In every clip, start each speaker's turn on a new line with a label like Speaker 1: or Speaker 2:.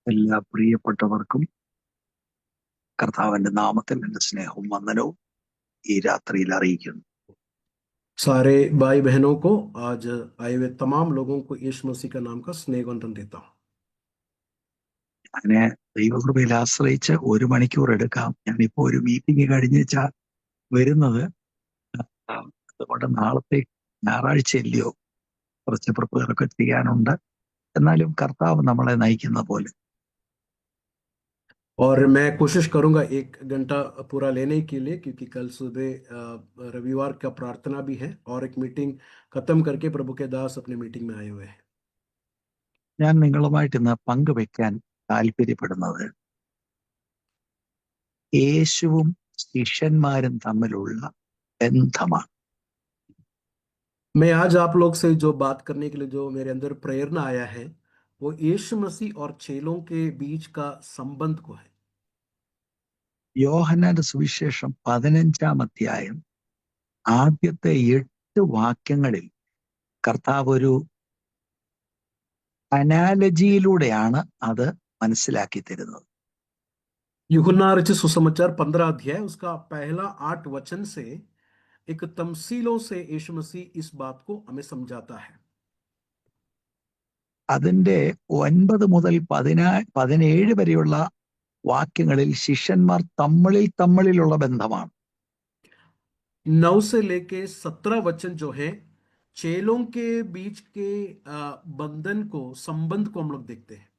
Speaker 1: എല്ലാ പ്രിയപ്പെട്ടവർക്കും കർത്താവിന്റെ നാമത്തിൽ എന്റെ സ്നേഹവും വന്ദനവും ഈ രാത്രിയിൽ അറിയിക്കുന്നു.
Speaker 2: सारे भाई बहनों को आज आए हुए तमाम लोगों को यीशु मसीह का नाम का स्नेह वंदन देता हूँ.
Speaker 1: അങ്ങനെ ദൈവകൃപയിൽ ആശ്രയിച്ച് 1 മണിക്കൂർ എടുക്കാം. ഞാനിപ്പോ ഒരു മീറ്റിംഗ് കഴിഞ്ഞാ വരുന്നത്. അതുകൊണ്ട് നാളത്തെ ഞായറാഴ്ചയല്ലയോ, കുറച്ച് പ്രിപ്പയറൊക്കെ ചെയ്യാനുണ്ട്. എന്നാലും കർത്താവ് നമ്മളെ നയിക്കുന്ന പോലെ.
Speaker 2: और मैं कोशिश करूंगा 1 घंटा पूरा लेने के लिए, क्योंकि कल सुबह रविवार का प्रार्थना भी है और एक मीटिंग खत्म करके प्रभु के दास अपने मीटिंग में आए हुए हैं.
Speaker 1: ഞാൻ നിങ്ങളുമായിട്ട് ഇന്ന് പങ്കുവെക്കാൻ താല്പര്യപ്പെടുന്നത് യേശുവും ശിഷ്യന്മാരും തമ്മിലുള്ള ബന്ധമാണ്.
Speaker 2: मैं आज आप लोग से जो बात करने के लिए जो मेरे अंदर प्रेरणा आया है वो यीशु मसीह और चेलों के बीच का संबंध को है.
Speaker 1: യോഹന്നാന്റെ സുവിശേഷം 15-ാം അധ്യായം ആദ്യത്തെ 8 വാക്യങ്ങളിൽ കർത്താവ് ഒരു അനാലജിയിലൂടെയാണ് അത് മനസ്സിലാക്കി തരുന്നത്.
Speaker 2: यूहन्ना रचित सुसमाचार 15 अध्याय उसका पहला 8 वचन से एक तमसीलों से यीशु मसीह इस बात को हमें समझाता है.
Speaker 1: അതിന്റെ 9 മുതൽ 17 വരെയുള്ള വാക്യങ്ങളിൽ ശിഷ്യന്മാർ തമ്മിലുള്ള ബന്ധമാണ്.
Speaker 2: 9 से लेके 17 वचन जो है चेलों के बीच के बंधन को, संबंध को हम लोग देखते हैं.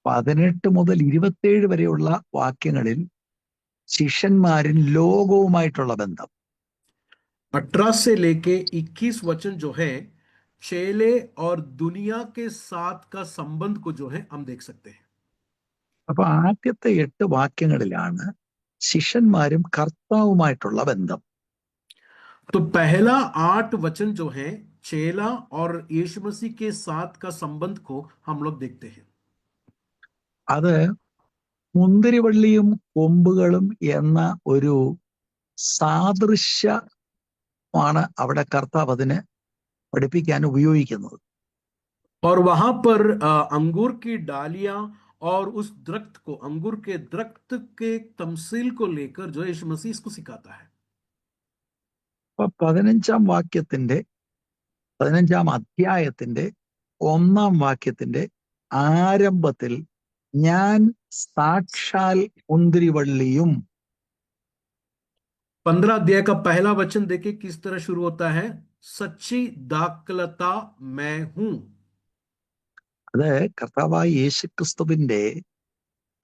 Speaker 1: 18 മുതൽ 27 വരെയുള്ള വാക്യങ്ങളിൽ ശിഷ്യന്മാരും ലോകവുമായിട്ടുള്ള ബന്ധം.
Speaker 2: 18 से लेके 21 वचन जो है चेले और दुनिया के साथ का संबंध को जो है हम देख सकते हैं.
Speaker 1: അപ്പൊ ആദ്യത്തെ 8 വാക്യങ്ങളിലാണ് ശിഷ്യന്മാരും കർത്താവുമായിട്ടുള്ള ബന്ധം.
Speaker 2: तो पहला 8 वचन जो है चेला और यीशु मसीह के साथ का संबंध को हम लोग देखते हैं.
Speaker 1: അത് മുന്തിരിവള്ളിയും കൊമ്പുകളും എന്ന ഒരു സാദൃശ്യമാണ് അവിടെ കർത്താവ് അതിന് പഠിപ്പിക്കാൻ ഉപയോഗിക്കുന്നത്.
Speaker 2: और वहां पर अंगूर की डालियां और उस दरख्त को, अंगूर के दरख्त के तमसील को लेकर जो यीशु मसीह इसको सिखाता है.
Speaker 1: അപ്പൊ 15-ാം അധ്യായത്തിന്റെ 1-ാം വാക്യത്തിന്റെ ആരംഭത്തിൽ ഞാൻ സാക്ഷാൽ മുന്തിരിവള്ളിയും.
Speaker 2: 15 अध्याय का पहला वचन देखिए किस तरह शुरू होता है, सच्ची दाखलता मैं हूं.
Speaker 1: അത് കർത്താവായ യേശുക്രിസ്തുവിന്റെ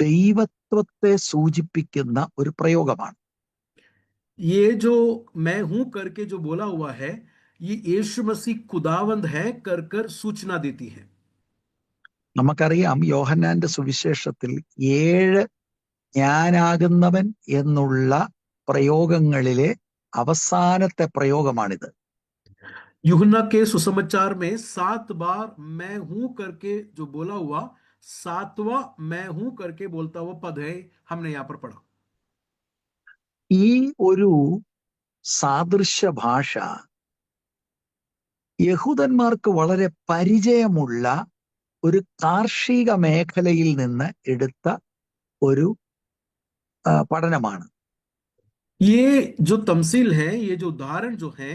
Speaker 1: ദൈവത്വത്തെ സൂചിപ്പിക്കുന്ന ഒരു പ്രയോഗമാണ്.
Speaker 2: ये जो मैं हूं करके जो बोला हुआ है ये यीशु मसीह खुदावंद है कर कर सूचना देती है.
Speaker 1: നമുക്കറിയാം യോഹന്നാന്റെ സുവിശേഷത്തിൽ 7 ഞാനാകുന്നവൻ എന്നുള്ള പ്രയോഗങ്ങളിലെ അവസാനത്തെ പ്രയോഗമാണിത്.
Speaker 2: यूहन्ना के सुसमाचार में 7 बार मैं हूं करके जो बोला हुआ 7वां मैं हूं करके बोलता हुआ पद है, हमने यहां पर पढ़ा.
Speaker 1: ഈ ഒരു സാദൃശ്യ ഭാഷ യഹൂദന്മാർക്ക് വളരെ പരിചയമുള്ള ഒരു കാർഷിക മേഖലയിൽ നിന്ന് എടുത്ത ഒരു പഠനമാണ്.
Speaker 2: ये जो तमसील है, ये जो उदाहरण जो है,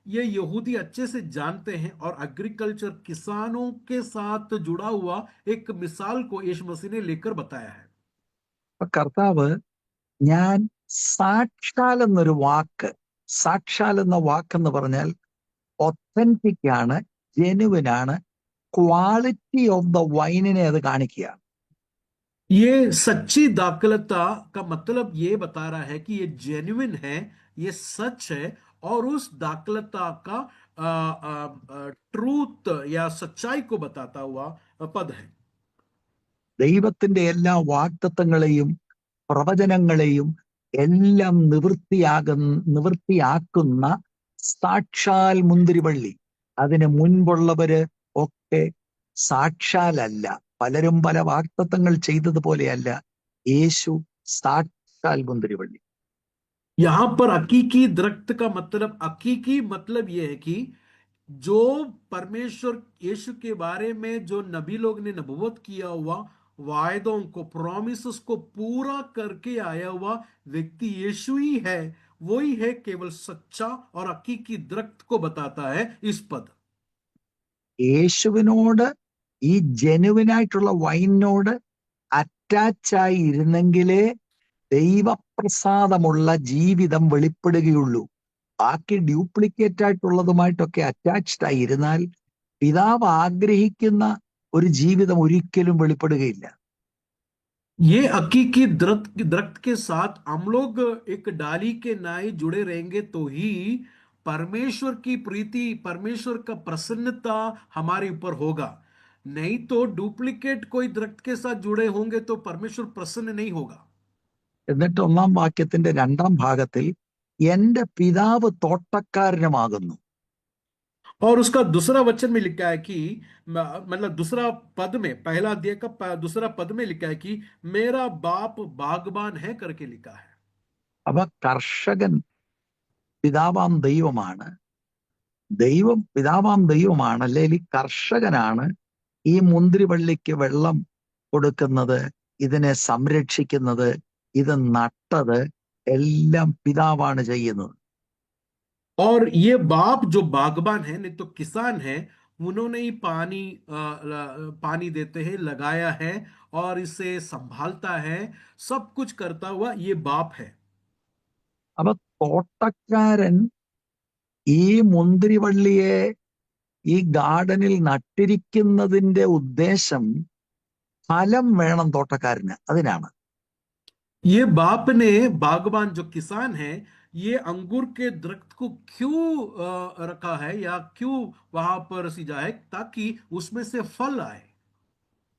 Speaker 2: ये यहूदी अच्छे से जानते हैं और एग्रीकल्चर, किसानों के साथ जुड़ा हुआ एक मिसाल को यीशु मसीह ने लेकर बताया है.
Speaker 1: അപ്പൊ കർത്താവ് ഞാൻ സാക്ഷാൽ എന്നൊരു വാക്ക്, സാക്ഷാൽ എന്ന വാക്കെന്ന് പറഞ്ഞാൽ ഒത്തന്റിക് ആണ്, ജെനുവിനാണ്, ക്വാളിറ്റി ഓഫ് ദ വൈനിനെ അത് കാണിക്കുകയാണ്.
Speaker 2: ये सच्ची दाखलता का मतलब ये बता रहा है कि ये जेन्युइन है, ये सच है और उस दाखलता का ट्रूथ या सच्चाई को बताता हुआ पद है.
Speaker 1: ദൈവത്തിന്റെ എല്ലാ വാഗ്ദത്തങ്ങളെയും പ്രവചനങ്ങളെയും എല്ലാം നിവൃത്തിയാക്കുന്ന സാക്ഷാൽ മുന്തിരിവള്ളി. അതിന് മുൻപുള്ളവര് ഒക്കെ സാക്ഷാലല്ല, പലരും പല വാഗ്ദത്തങ്ങൾ ചെയ്തതുപോലെയല്ല, യേശു സാക്ഷാൽ മുന്തിരിവള്ളി.
Speaker 2: यहां पर हकीकी दरख्त का मतलब, हकीकी मतलब यह है कि जो परमेश्वर यीशु के बारे में जो नबी लोग ने नबूवत किया हुआ वायदों को, प्रॉमिसेस को पूरा करके आया हुआ व्यक्ति यीशु ही है। वही है केवल सच्चा और हकीकी दरख्त को बताता है इस पद।
Speaker 1: യേശുവിനോട്, ഈ ജെനുവിനായിട്ടുള്ള വൈനോട് അറ്റാച്ചായി ഇരുന്നെങ്കിലേ ദൈവപ്രസാദമുള്ള ജീവിതം വെളിപ്പെടുകയുള്ളൂ. ബാക്കി ഡ്യൂപ്ലിക്കേറ്റ് ആയിട്ടുള്ളതുമായിട്ടൊക്കെ അറ്റാച്ച്ഡ് ആയിരുന്നാൽ പിതാവ് ആഗ്രഹിക്കുന്ന ഒരു ജീവിതം ഒരിക്കലും വെളിപ്പെടുകയില്ല.
Speaker 2: ये हकीकी दरख्त दरख्त के साथ हम लोग एक डाली के नाई जुड़े रहेंगे तो ही परमेश्वर की प्रीति, परमेश्वर का प्रसन्नता हमारे ऊपर होगा। नहीं तो डुप्लीकेट कोई दरख्त के साथ जुड़े होंगे तो परमेश्वर प्रसन्न नहीं होगा।
Speaker 1: എന്നിട്ട് 1-ാം വാക്യത്തിന്റെ 2-ാം ഭാഗത്തിൽ എന്റെ പിതാവ് തോട്ടക്കാരനുമാകുന്നു.
Speaker 2: और उसका दूसरा वचन में लिखा है कि मतलब दूसरा पद में, पहला अध्याय का दूसरा पद में लिखा है कि मेरा बाप बागबान है करके लिखा है।
Speaker 1: അപ്പൊ കർഷകൻ പിതാവാം ദൈവമാണ്. ദൈവം പിതാവാം ദൈവമാണ്, അല്ലെങ്കിൽ കർഷകനാണ് ഈ മുന്തിരിവള്ളിക്ക് വെള്ളം കൊടുക്കുന്നത്, ഇതിനെ സംരക്ഷിക്കുന്നത്, ഇത് നട്ടത് എല്ലാം പിതാവാണ് ചെയ്യുന്നത്.
Speaker 2: और ये बाप जो बागबान है, नहीं तो किसान है, उन्होंने ही पानी देते हैं, लगाया है और इसे संभालता है, सब कुछ करता हुआ ये बाप है।
Speaker 1: അപ്പൊ തോട്ടക്കാരൻ ഈ മുന്തിരിവള്ളിയെ ഈ ഗാർഡനിൽ നട്ടിരിക്കുന്നതിന്റെ ഉദ്ദേശം ഫലം വേണം തോട്ടക്കാരന്, അതിനാണ്.
Speaker 2: ये बाप ने, बागबान जो किसान है, ये अंगूर के दरख्त को क्यों रखा है या क्यों वहां पर सिंचा है, ताकि उसमें से फल आए।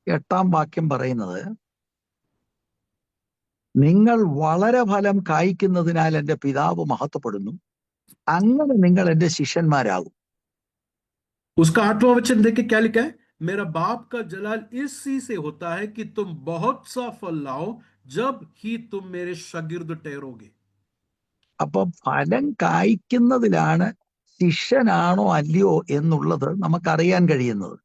Speaker 1: 8-ാം വാക്യം പറയുന്നത്, നിങ്ങൾ വളരെ ഫലം കായ്ക്കുന്നതിനാൽ എന്റെ പിതാവ് മഹത്വപ്പെടുന്നു, അങ്ങനെ നിങ്ങൾ എന്റെ ശിഷ്യന്മാരാകും.
Speaker 2: उसका 8वां वचन देख के क्या लिखा है, मेरा बाप का जलाल इसी से होता है कि तुम बहुत सा फल लाओ, जब ही तुम मेरे शागिर्द ठहरोगे।
Speaker 1: അപ്പൊ ഫലം കായ്ക്കുന്നതിലാണ് ശിഷ്യനാണോ അല്ലയോ എന്നുള്ളത് നമുക്കറിയാൻ കഴിയുന്നത്.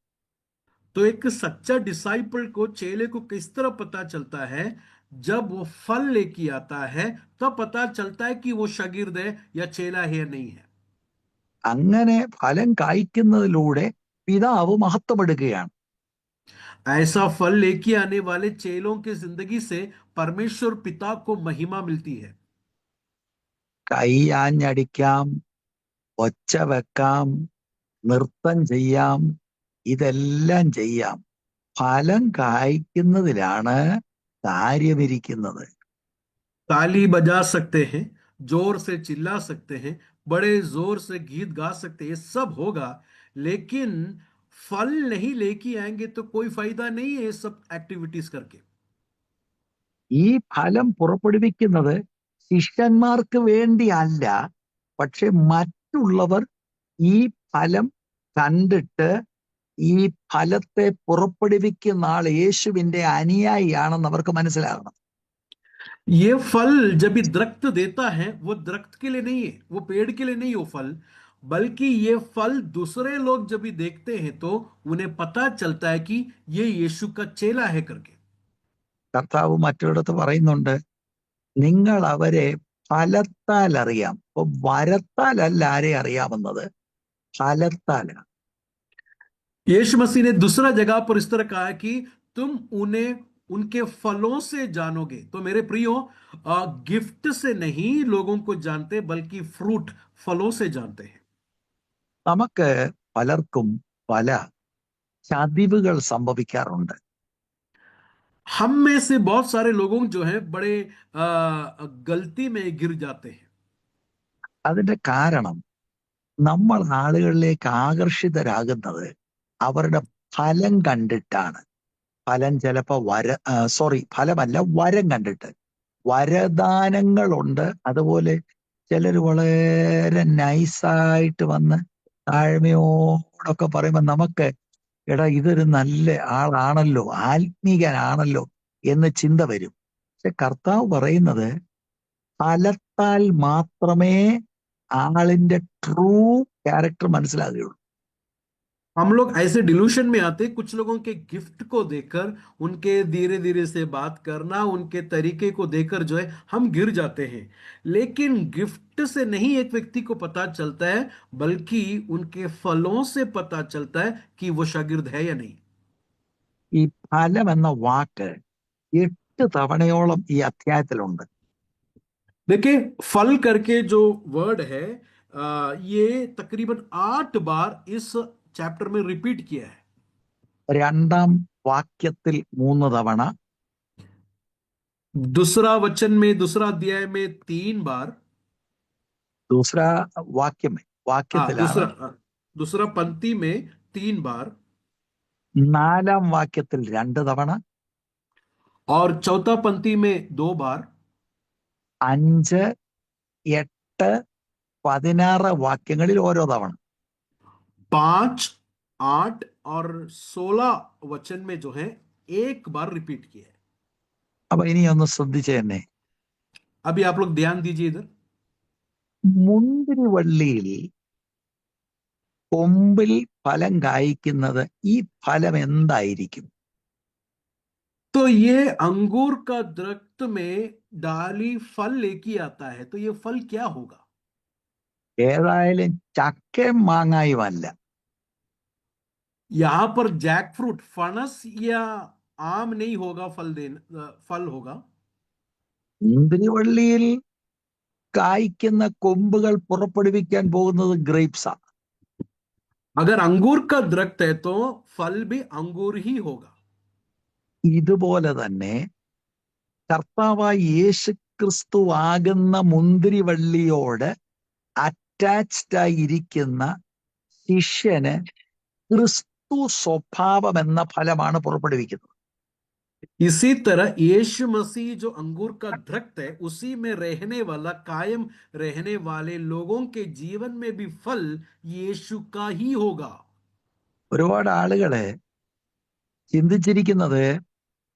Speaker 2: तो एक सच्चा डिसाइपल को, चेले को किस तरह पता चलता है, जब वो फल लेके आता है तब पता चलता है कि वो शागिर्द है या चेला है या नहीं है।
Speaker 1: അങ്ങനെ ഫലം കായ്ക്കുന്നതിലൂടെ പിതാവ് മഹത്വപ്പെടുകയാണ്.
Speaker 2: ऐसा फल लेके आने वाले चेलों की जिंदगी से परमेश्वर पिता को महिमा मिलती है।
Speaker 1: കൈയാഞ്ഞടിക്കാം, ഒച്ച വെക്കാം, നൃത്തം ചെയ്യാം, ഇതെല്ലാം ചെയ്യാം. ഫലം കായ്ക്കുന്നതിലാണ് കാര്യമിരിക്കുന്നത്.
Speaker 2: ताली बजा सकते हैं, जोर से चिल्ला सकते हैं, बड़े जोर से गीत गा सकते हैं, ये सब होगा, लेकिन फल नहीं लेके आएंगे तो कोई फायदा नहीं है ये सब एक्टिविटीज करके।
Speaker 1: ഈ ഫലം പുറപ്പെടുവിക്കുന്നത് ശിഷ്യന്മാർക്ക് വേണ്ടിയല്ല, പക്ഷെ മറ്റുള്ളവർ ഈ ഫലം കണ്ടിട്ട് ഈ ഫലത്തെ പുറപ്പെടുവിക്കുന്ന ആൾ യേശുവിന്റെ അനുയായിയാണെന്ന് അവർക്ക് മനസ്സിലാകണം.
Speaker 2: ये फल जब ये दरख्त देता है, वो दरख्त के लिए नहीं है, वो पेड़ के लिए नहीं, वो फल, बल्कि ये फल दूसरे लोग जब भी देखते हैं तो उन्हें पता चलता है कि ये यीशु का चेला है करके।
Speaker 1: കർത്താവ് മറ്റൊരിടത്ത് പറയുന്നുണ്ട്, നിങ്ങൾ അവരെ ഫലത്താൽ അറിയാം. അപ്പൊ വരത്താലല്ല ആരെ അറിയാവുന്നത്, ഫലത്താലാണ്.
Speaker 2: यीशु मसीह ने दूसरा जगह पर इस तरह कहा है कि तुम उन्हें उनके फलों से जानोगे। तो मेरे प्रियो, गिफ्ट से नहीं लोगों को जानते, बल्कि फ्रूट, फलों से जानते हैं।
Speaker 1: നമുക്ക് പലർക്കും പല ചതിവുകൾ സംഭവിക്കാറുണ്ട്.
Speaker 2: हम में से बहुत सारे लोगों जो है बड़े गलती में गिर जाते हैं।
Speaker 1: അതിന്റെ കാരണം നമ്മൾ ആളുകളിലേക്ക് ആകർഷിതരാകുന്നത് അവരുടെ ഫലം കണ്ടിട്ടാണ്. ഫലം ചിലപ്പോ ഫലമല്ല, വരം കണ്ടിട്ട്. വരദാനങ്ങളുണ്ട്, അതുപോലെ ചിലർ വളരെ നൈസായിട്ട് വന്ന് താഴ്മയോടൊക്കെ പറയുമ്പോൾ നമുക്ക്, എടാ ഇതൊരു നല്ല ആളാണല്ലോ, ആത്മീകനാണല്ലോ എന്ന് ചിന്ത വരും. പക്ഷെ കർത്താവ് പറയുന്നത് ഫലത്താൽ മാത്രമേ ആളിന്റെ ട്രൂ ക്യാരക്ടർ മനസ്സിലാകുകയുള്ളൂ.
Speaker 2: हम लोग ऐसे डिल्यूशन में आते, कुछ लोगों के गिफ्ट को देखकर, उनके धीरे धीरे से बात करना, उनके तरीके को देखकर जो है हम गिर जाते हैं। लेकिन गिफ्ट से नहीं एक व्यक्ति को पता चलता है, बल्कि उनके फलों से पता चलता है कि वो शागिर्द है या नहीं।
Speaker 1: ഈ ഫലം എന്ന വാക്ക് 8 തവണയോളം ഈ അധ്യായത്തിലുണ്ട്.
Speaker 2: देखिए, फल करके जो वर्ड है, ये तकरीबन 8 बार इस चैप्टर में रिपीट किया है।
Speaker 1: 2-ാം വാക്യത്തിൽ 3 തവണ,
Speaker 2: दूसरा वचन में, दूसरा अध्याय में 3 बार।
Speaker 1: दूसरा
Speaker 2: हाँ,
Speaker 1: വാക്യത്തിലാണ്,
Speaker 2: दूसरा पंक्ति में 3 बार।
Speaker 1: 4-ാം വാക്യത്തിൽ 2 തവണ,
Speaker 2: और चौथा पंक्ति में 2 बार।
Speaker 1: 5, 8, 16 വാക്യങ്ങളിൽ ഓരോ തവണ.
Speaker 2: 5, 8 और 16 वचन में जो है 1 बार रिपीट किया है।
Speaker 1: അപ്പൊ ഇനി ഒന്ന് ശ്രദ്ധിച്ചു തന്നെ,
Speaker 2: अभी आप लोग ध्यान दीजिए इधर।
Speaker 1: മുന്തിരിവള്ളിയിൽ കൊമ്പിൽ ഫലം കായ്ക്കുന്നത് ഈ ഫലം എന്തായിരിക്കും?
Speaker 2: तो ये अंगूर का दरख्त में डाली फल लेके आता है, तो ये फल क्या होगा?
Speaker 1: ഏതായാലും ചക്കയും മാങ്ങായുമല്ല.
Speaker 2: यहां पर जैक फ्रूट, फणस या आम नहीं होगा, फल होगा।
Speaker 1: മുന്തിരിവള്ളിയിൽ കായ്ക്കുന്ന കൊമ്പുകൾ പുറപ്പെടുവിക്കാൻ പോകുന്നത് ഗ്രേപ്സാ.
Speaker 2: अगर अंगूर का दरख्त है तो फल भी अंगूर ही होगा।
Speaker 1: ഇതുപോലെ തന്നെ കർത്താവായ യേശു ക്രിസ്തു ആകുന്ന മുന്തിരിവള്ളിയോട് അറ്റാച്ച്ഡ് ആയിരിക്കുന്ന ശിഷ്യന് ക്രിസ്തു സ്വഭാവം എന്ന ഫലമാണ് പുറപ്പെടുവിക്കുന്നത്.
Speaker 2: इसी तरह यीशु मसीह जो अंगूर का दरख्त है, उसी में रहने वाला, कायम रहने वाले लोगों के जीवन में भी फल यीशु का ही होगा।
Speaker 1: ഒരുപാട് ആളുകള് ചിന്തിച്ചിരിക്കുന്നത്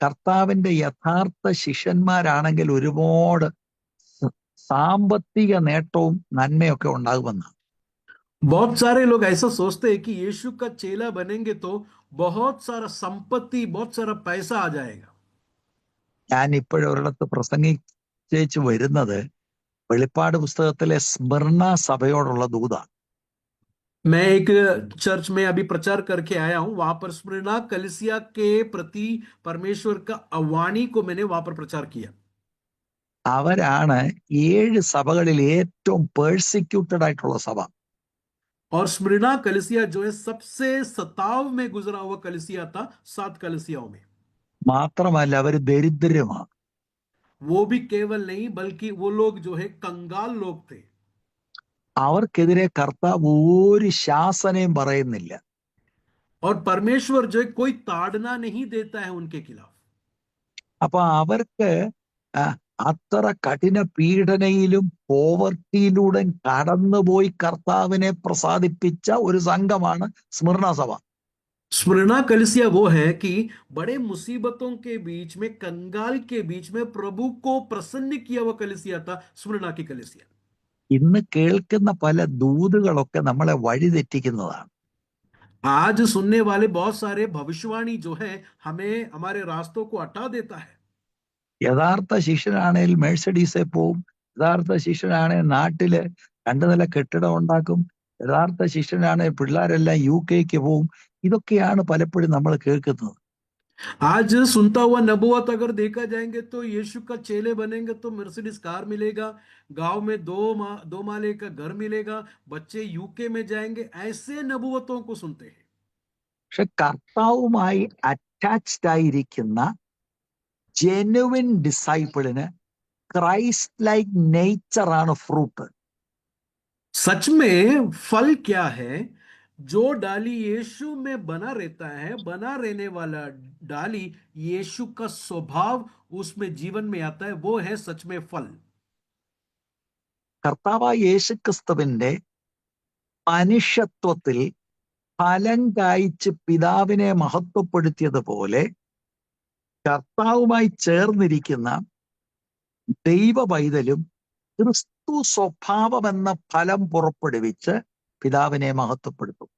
Speaker 1: കർത്താവിന്റെ യഥാർത്ഥ ശിഷ്യന്മാരാണെങ്കിൽ ഒരുപാട് സാമ്പത്തിക നേട്ടവും നന്മയൊക്കെ ഉണ്ടാകുമെന്ന്.
Speaker 2: बहुत सारे लोग ऐसा सोचते हैं कि यीशु का चेला बनेंगे तो बहुत सारा संपत्ति, बहुत सारा पैसा आ जाएगा।
Speaker 1: ഞാൻ ഇപ്പോഴൊരിടത്ത് പ്രസംഗിച്ചു വരുന്നത് വെളിപ്പാട് പുസ്തകത്തിലെ സ്മിർന സഭയോടുള്ള ദൂതാണ്.
Speaker 2: मैं एक चर्च में अभी प्रचार करके आया हूं, वहां पर स्मिर्ना कलीसिया के प्रति परमेश्वर का वाणी को मैंने वहां पर प्रचार किया।
Speaker 1: അവരാണ് 7 സഭകളിൽ ഏറ്റവും പേഴ്സിക്യൂട്ടഡ് ആയിട്ടുള്ള സഭ.
Speaker 2: और स्मिर्ना कलीसिया जो है सबसे सताव में गुजरा हुआ कलीसिया था, 7 कलीसियाओं में।
Speaker 1: മാത്രമല്ല അവര് ദരിദ്രമാണ്.
Speaker 2: वो भी केवल नहीं, बल्कि वो लोग जो है कंगाल लोग थे।
Speaker 1: അവർക്കെതിരെ കർത്താവ് ഒരു ശാസനയും പറയുന്നില്ല.
Speaker 2: और परमेश्वर जो है कोई ताड़ना नहीं देता है उनके खिलाफ।
Speaker 1: അപ്പൊ അവർക്ക് അത്ര കഠിന പീഡനയിലും പോവർട്ടിയിലൂടെ കടന്നുപോയി കർത്താവിനെ പ്രസാദിപ്പിച്ച ഒരു സംഘമാണ് സ്മിർന സഭ.
Speaker 2: स्मिर्ना कलीसिया वो है कि बड़े मुसीबतों के बीच में, कंगाल के बीच में प्रभु को प्रसन्न किया हुआ कलीसिया था स्मिर्ना की कलीसिया।
Speaker 1: ഇന്ന് കേൾക്കുന്ന പല ദൂതുകളൊക്കെ നമ്മളെ വഴിതെറ്റിക്കുന്നതാണ്.
Speaker 2: आज सुनने वाले बहुत सारे भविष्यवाणी जो है हमें हमारे रास्तों को हटा देता है।
Speaker 1: യഥാർത്ഥ ശിഷ്യനാണെങ്കിൽ മെഴ്സഡീസിൽ പോവും, യഥാർത്ഥ ശിഷ്യനാണെങ്കിൽ നാട്ടില് 2 നില കെട്ടിടം ഉണ്ടാക്കും, യഥാർത്ഥ ശിഷ്യനാണെങ്കിൽ പിള്ളേരെല്ലാം UK പോവും. ഇതൊക്കെയാണ് പലപ്പോഴും നമ്മൾ കേൾക്കുന്നത്.
Speaker 2: आज सुनता हुआ नबूवत अगर देखा जाएंगे तो यीशु का चेले बनेंगे तो मर्सिडीज कार मिलेगा, गांव में दो माले का घर मिलेगा, बच्चे यूके में जाएंगे, ऐसे नबूवतों को सुनते हैं।
Speaker 1: പക്ഷെ കർത്താവുമായി അറ്റാച്ച്ഡ് ആയിരിക്കുന്ന ജെനുവിൻ ഡിസൈപ്പിളിന് ക്രൈസ്റ്റ് ലൈക്ക് നേച്ചറാണ് ഫ്രൂട്ട്.
Speaker 2: सच में फल क्या है? जो डाली यीशु में बना रहता है, बना रहने वाला डाली यीशु का स्वभाव उसमें जीवन में आता है, वो है सच में फल।
Speaker 1: കർത്താവായ യേശുക്രിസ്തുവിന്റെ മനുഷ്യത്വത്തിൽ ഫലം കായ്ച്ച് പിതാവിനെ മഹത്വപ്പെടുത്തിയതുപോലെ കർത്താവുമായി ചേർന്നിരിക്കുന്ന ദൈവ പൈതലും ക്രിസ്തു സ്വഭാവം എന്ന ഫലം പുറപ്പെടുവിച്ച് പിതാവിനെ മഹത്വപ്പെടുത്തും.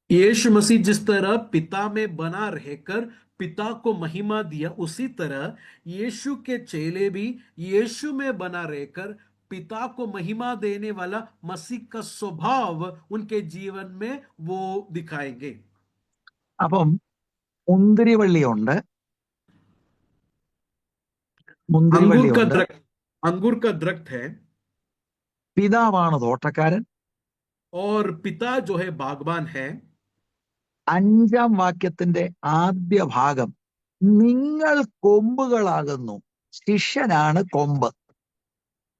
Speaker 2: यीशु मसीह जिस तरह पिता में बना रहकर पिता को महिमा दिया, उसी तरह यीशु के चेले भी यीशु में बना रहकर पिता को महिमा देने वाला मसीह का स्वभाव उनके जीवन में वो दिखाएंगे।
Speaker 1: അപ്പം മുന്തിരിവള്ളിയുണ്ട്,
Speaker 2: अंगूर का
Speaker 1: മുന്തിരിവള്ളിയുണ്ട്,
Speaker 2: दरख्त अंगूर का दरख्त है,
Speaker 1: പിതാവാണ് തോട്ടക്കാരൻ.
Speaker 2: और पिता जो है बागबान है।
Speaker 1: 5-ാം വാക്യത്തിന്റെ ആദ്യ ഭാഗം, നിങ്ങൾ കൊമ്പുകളാകുന്നു, ശിഷ്യനാണ് കൊമ്പ്.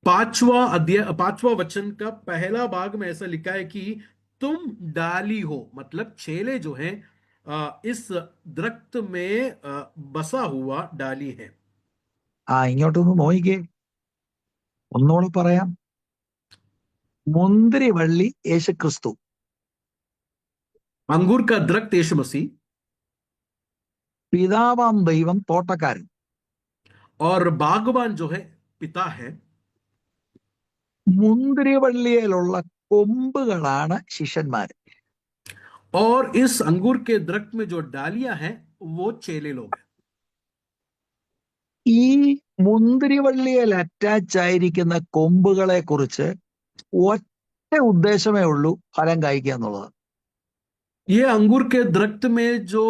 Speaker 2: पांचवा वचन का पहला भाग में ऐसा लिखा है कि तुम डाली हो, मतलब चेले जो है इस दरख्त में बसा हुआ डाली है।
Speaker 1: ഇങ്ങോട്ടൊന്ന് നോയിക്കേ, ഒന്നുകൂടെ പറയാം. മുന്തിരിവള്ളി യേശുക്രിസ്തു,
Speaker 2: अंगूर का दरख्त यीशु मसीह,
Speaker 1: പിതാവാം ദൈവം തോട്ടക്കാരൻ.
Speaker 2: और बागबान जो है पिता है।
Speaker 1: മുന്തിരിവള്ളിയിലുള്ള കൊമ്പുകളാണ് ശിഷ്യന്മാർ.
Speaker 2: और इस अंगूर के दरख्त में जो डालियां हैं वो चेले लोग हैं।
Speaker 1: ഈ മുന്തിരിവള്ളിയിൽ അറ്റാച്ച് ആയിരിക്കുന്ന കൊമ്പുകളെ കുറിച്ച് ഒറ്റ ഉദ്ദേശമേ ഉള്ളൂ, ഫലം കായ്ക്കുക എന്നുള്ളത്.
Speaker 2: ये अंगूर के दरख्त में जो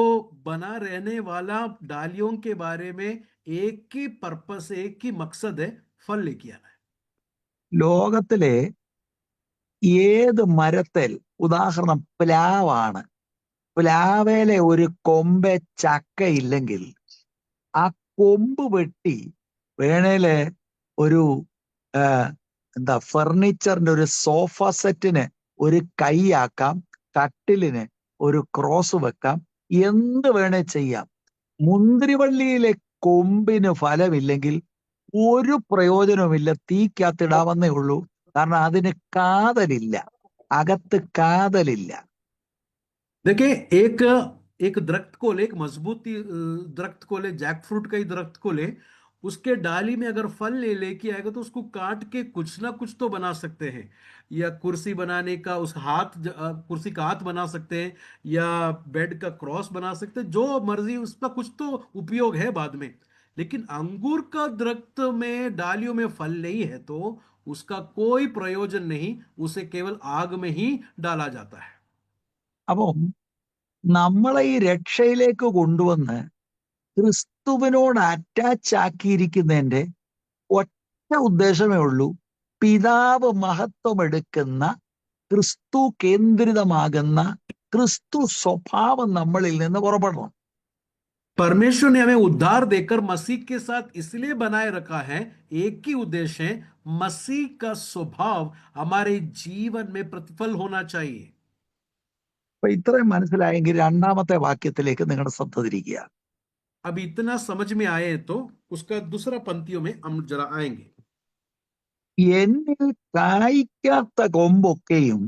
Speaker 2: बना रहने वाला डालियों के बारे में एक ही पर्पस, एक ही मकसद है, फल लेके आना है।
Speaker 1: ലോകത്തിലെ ഏത് മരത്തിൽ, ഉദാഹരണം പ്ലാവാണ്, പ്ലാവേലെ ഒരു കൊമ്പ് ചക്കയില്ലെങ്കിൽ ആ കൊമ്പ് വെട്ടി വേണേല് ഒരു എന്താ ഫർണിച്ചറിന്റെ ഒരു സോഫ സെറ്റിന് ഒരു കൈയാക്കാം, കട്ടിലിന് ഒരു ക്രോസ് വെക്കാം, എന്ത് വേണേ ചെയ്യാം. മുന്തിരിവള്ളിയിലെ കൊമ്പിന് ഫലമില്ലെങ്കിൽ ഒരു പ്രയോജനവുമില്ല, തീക്കകത്തിടാവുന്നേ ഉള്ളൂ. കാരണം അതിന് കാതലില്ല, അകത്ത് കാതലില്ല.
Speaker 2: देखिए, एक एक दरख्त को ले, एक मजबूत दरख्त को ले, जैक फ्रूट का ही दरख्त को ले, उसके डाली में अगर फल ले लेके आएगा तो उसको काट के कुछ ना कुछ तो बना सकते हैं, या कुर्सी बनाने का उस कुर्सी का हाथ बना सकते हैं, या बेड का क्रॉस बना सकते हैं, जो मर्जी, उसका कुछ तो उपयोग है बाद में। लेकिन अंगूर का दरख्त में डालियों में फल नहीं है तो उसका कोई प्रयोजन नहीं, उसे केवल आग में ही डाला जाता है।
Speaker 1: അപ്പം നമ്മളെ ഈ രക്ഷയിലേക്ക് കൊണ്ടുവന്ന് ക്രിസ്തുവിനോട് അറ്റാച്ച് ആക്കിയിരിക്കുന്നതിന്റെ ഒറ്റ ഉദ്ദേശമേ ഉള്ളൂ, പിതാവ് മഹത്വം എടുക്കുന്ന, ക്രിസ്തു കേന്ദ്രിതമാകുന്ന ക്രിസ്തു സ്വഭാവം നമ്മളിൽ നിന്ന് പുറപ്പെടണം.
Speaker 2: परमेश्वर ने हमें उद्धार देकर मसीह के साथ इसलिए बनाए रखा है, एक ही उद्देश्य है, मसीह का स्वभाव हमारे जीवन में प्रतिफल होना चाहिए।
Speaker 1: അപ്പൊ ഇത്രയും മനസ്സിലായെങ്കിൽ രണ്ടാമത്തെ വാക്യത്തിലേക്ക് നിങ്ങളുടെ ശ്രദ്ധ തിരിക്കുക.
Speaker 2: अब इतना समझ में आए तो उसका दूसरा पंक्तियों में हम जरा आएंगे।
Speaker 1: എന്നിൽ കായ്ക്കാത്ത കൊമ്പൊക്കെയും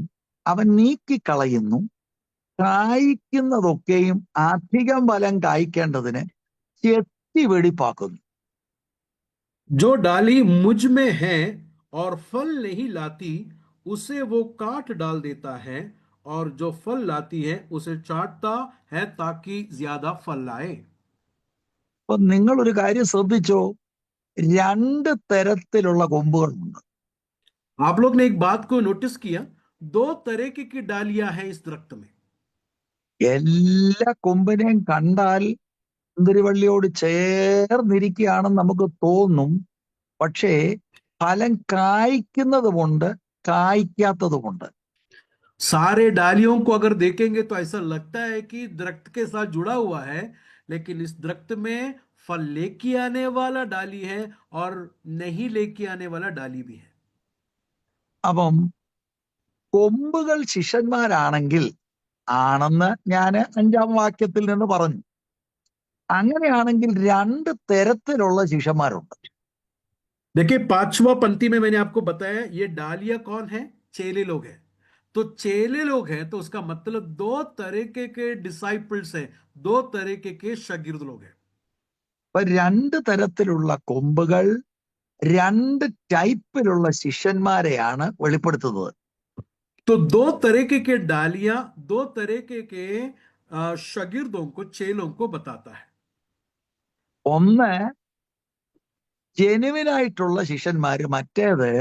Speaker 1: അവൻ നീക്കിക്കളയുന്നു, കായ്ക്കുന്നതൊക്കെയും അധികം ഫലം കായ്ക്കേണ്ടതിന് ചെത്തി വെടിപ്പാക്കുന്നു.
Speaker 2: जो डाली मुझ में है और फल नहीं लाती, उसे वो काट डाल देता है, और जो फल लाती है उसे चाटता है ताकि ज्यादा फल लाए।
Speaker 1: അപ്പൊ നിങ്ങൾ ഒരു കാര്യം ശ്രദ്ധിച്ചോ, 2 തരത്തിലുള്ള കൊമ്പുകളുണ്ട്.
Speaker 2: आप लोग ने एक बात को नोटिस किया, 2 तरह की डालियां हैं इस दरख्त में।
Speaker 1: എല്ലാ കൊമ്പിനെയും കണ്ടാൽ മുന്തിരിവള്ളിയോട് ചേർന്നിരിക്കുകയാണെന്ന് നമുക്ക് തോന്നും. പക്ഷേ ഫലം കായ്ക്കുന്നതുമുണ്ട്, കായ്ക്കാത്തതുമുണ്ട്.
Speaker 2: सारे डालियों को अगर देखेंगे तो ऐसा लगता है कि दरख्त के साथ जुड़ा हुआ है, लेकिन इस दरख्त में फल लेके आने वाला डाली है और नहीं लेके आने वाला डाली भी है।
Speaker 1: അപ്പം കൊമ്പുകൾ ശിഷ്യന്മാരാണെങ്കിൽ, ആണെന്ന് ഞാൻ 5-ാം വാക്യത്തിൽ നിന്ന് പറഞ്ഞു. അങ്ങനെയാണെങ്കിൽ 2 തരത്തിലുള്ള ശിഷ്യന്മാരുണ്ട്.
Speaker 2: देखिए, 5वां पंक्ति में मैंने आपको बताया ये डालियां कौन है, चेले लोग हैं। तो चेले लोग हैं तो उसका मतलब 2 तरीके के डिसाइपल्स हैं, 2 तरीके के शागिर्द लोग हैं।
Speaker 1: അപ്പൊ 2 തരത്തിലുള്ള കൊമ്പുകൾ 2 ടൈപ്പിലുള്ള ശിഷ്യന്മാരെയാണ് വെളിപ്പെടുത്തുന്നത്.
Speaker 2: तो दो तरीके के डालियां दो तरीके के शागिर्दों को, चेलों को बताता है.
Speaker 1: ഒന്ന് ജെനുവിനായിട്ടുള്ള ശിഷ്യന്മാര്, മറ്റേത്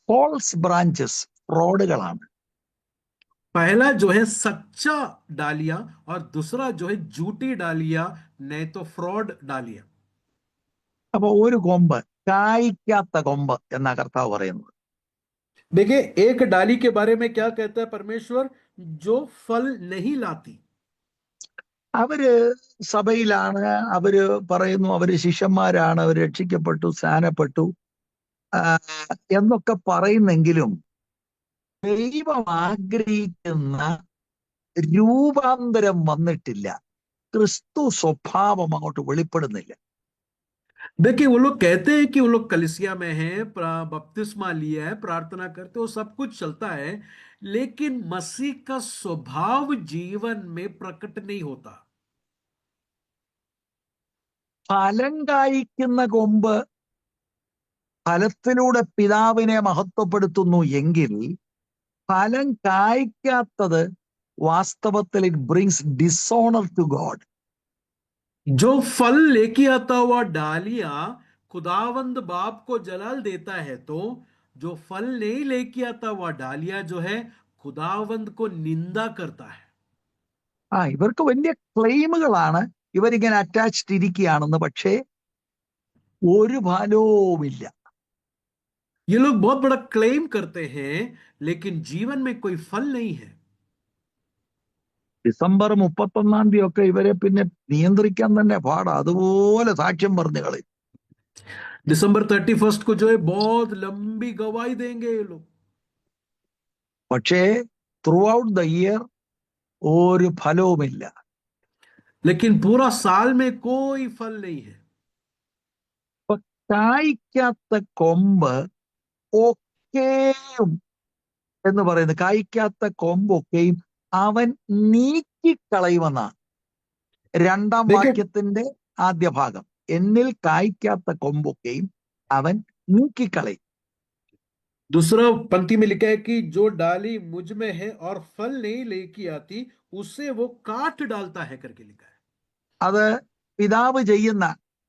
Speaker 1: ഫോൾസ് ബ്രാഞ്ചസ്, ഫ്രോഡുകളാണ്.
Speaker 2: पहला जो है सच्चा डालिया और दूसरा जो है झूठी डालिया, नहीं तो फ्रॉड डालिया.
Speaker 1: അപ്പൊ ഒരു കൊമ്പ്, കായ്ക്കാത്ത കൊമ്പ് എന്നാ കർത്താവ് പറയുന്നത്.
Speaker 2: देखिए, एक डाली के बारे में क्या कहता है परमेश्वर? जो फल नहीं लाती.
Speaker 1: അവര് സഭയിലാണ്, അവര് പറയുന്നു അവര് ശിഷ്യന്മാരാണ്, അവർ രക്ഷിക്കപ്പെട്ടു, സ്നാനപ്പെട്ടു ആ, എന്നൊക്കെ പറയുന്നെങ്കിലും ദൈവം ആഗ്രഹിക്കുന്ന രൂപാന്തരം വന്നിട്ടില്ല. ക്രിസ്തു സ്വഭാവം അങ്ങോട്ട് വെളിപ്പെടുന്നില്ല.
Speaker 2: देखिए, वो लोग कहते हैं कि वो लोग कलिसिया में हैं, बपतिस्मा लिया है, प्रार्थना करते, वो सब कुछ चलता है, लेकिन मसीह का स्वभाव जीवन में प्रकट नहीं होता.
Speaker 1: ഫലം കായ്ക്കുന്ന കൊമ്പ് ഫലത്തിലൂടെ പിതാവിനെ മഹത്വപ്പെടുത്തുന്നു എങ്കിൽ, ഫലം കായ്ക്കാത്തത് വാസ്തവത്തിൽ it brings dishonour to God.
Speaker 2: जो फल लेके आता हुआ डालिया खुदावंद बाप को जलाल देता है, तो जो फल नहीं लेके आता हुआ डालिया जो है खुदावंद को निंदा करता है.
Speaker 1: ഇവർക്ക് വലിയ ക്ലെയിമുകളാണ്, ഇവരിങ്ങനെ അറ്റാച്ച്ഡ് ഇരിക്കുകയാണെന്ന്, പക്ഷേ ഒരു ഫലവുമില്ല.
Speaker 2: ये लोग बहुत बड़ा क्लेम करते हैं, लेकिन जीवन में कोई फल नहीं है.
Speaker 1: ഡിസംബർ 31 ഒക്കെ ഇവരെ പിന്നെ നിയന്ത്രിക്കാൻ തന്നെ പാടാ, അതുപോലെ സാക്ഷ്യം പറഞ്ഞു കളയും.
Speaker 2: दिसंबर 31 को जो है बहुत लंबी गवाही देंगे ये लोग,
Speaker 1: പക്ഷേ ത്രൂ ഔട്ട് ദ ഇയർ ഒരു ഫലവുമില്ല.
Speaker 2: लेकिन पूरा साल में कोई फल नहीं है.
Speaker 1: അപ്പൊ കായ്ക്കാത്ത കൊമ്പ് ഒക്കെയും എന്ന് പറയുന്നത്, കായ്ക്കാത്ത കൊമ്പൊക്കെയും അവൻ നീക്കിക്കളയുമെന്നാണ് രണ്ടാം
Speaker 2: देखिए,
Speaker 1: വാക്യത്തിന്റെ ആദ്യ ഭാഗം. എന്നിൽ കായ്ക്കാത്ത കൊമ്പൊക്കെയും അവൻ നീക്കിക്കളയും.
Speaker 2: दूसरा पंक्ति में लिखा है कि जो डाली मुझ में है और फल नहीं लेके आती, उसे वो काट डालता है करके लिखा है.
Speaker 1: അത് പിതാവ് ചെയ്യുന്ന,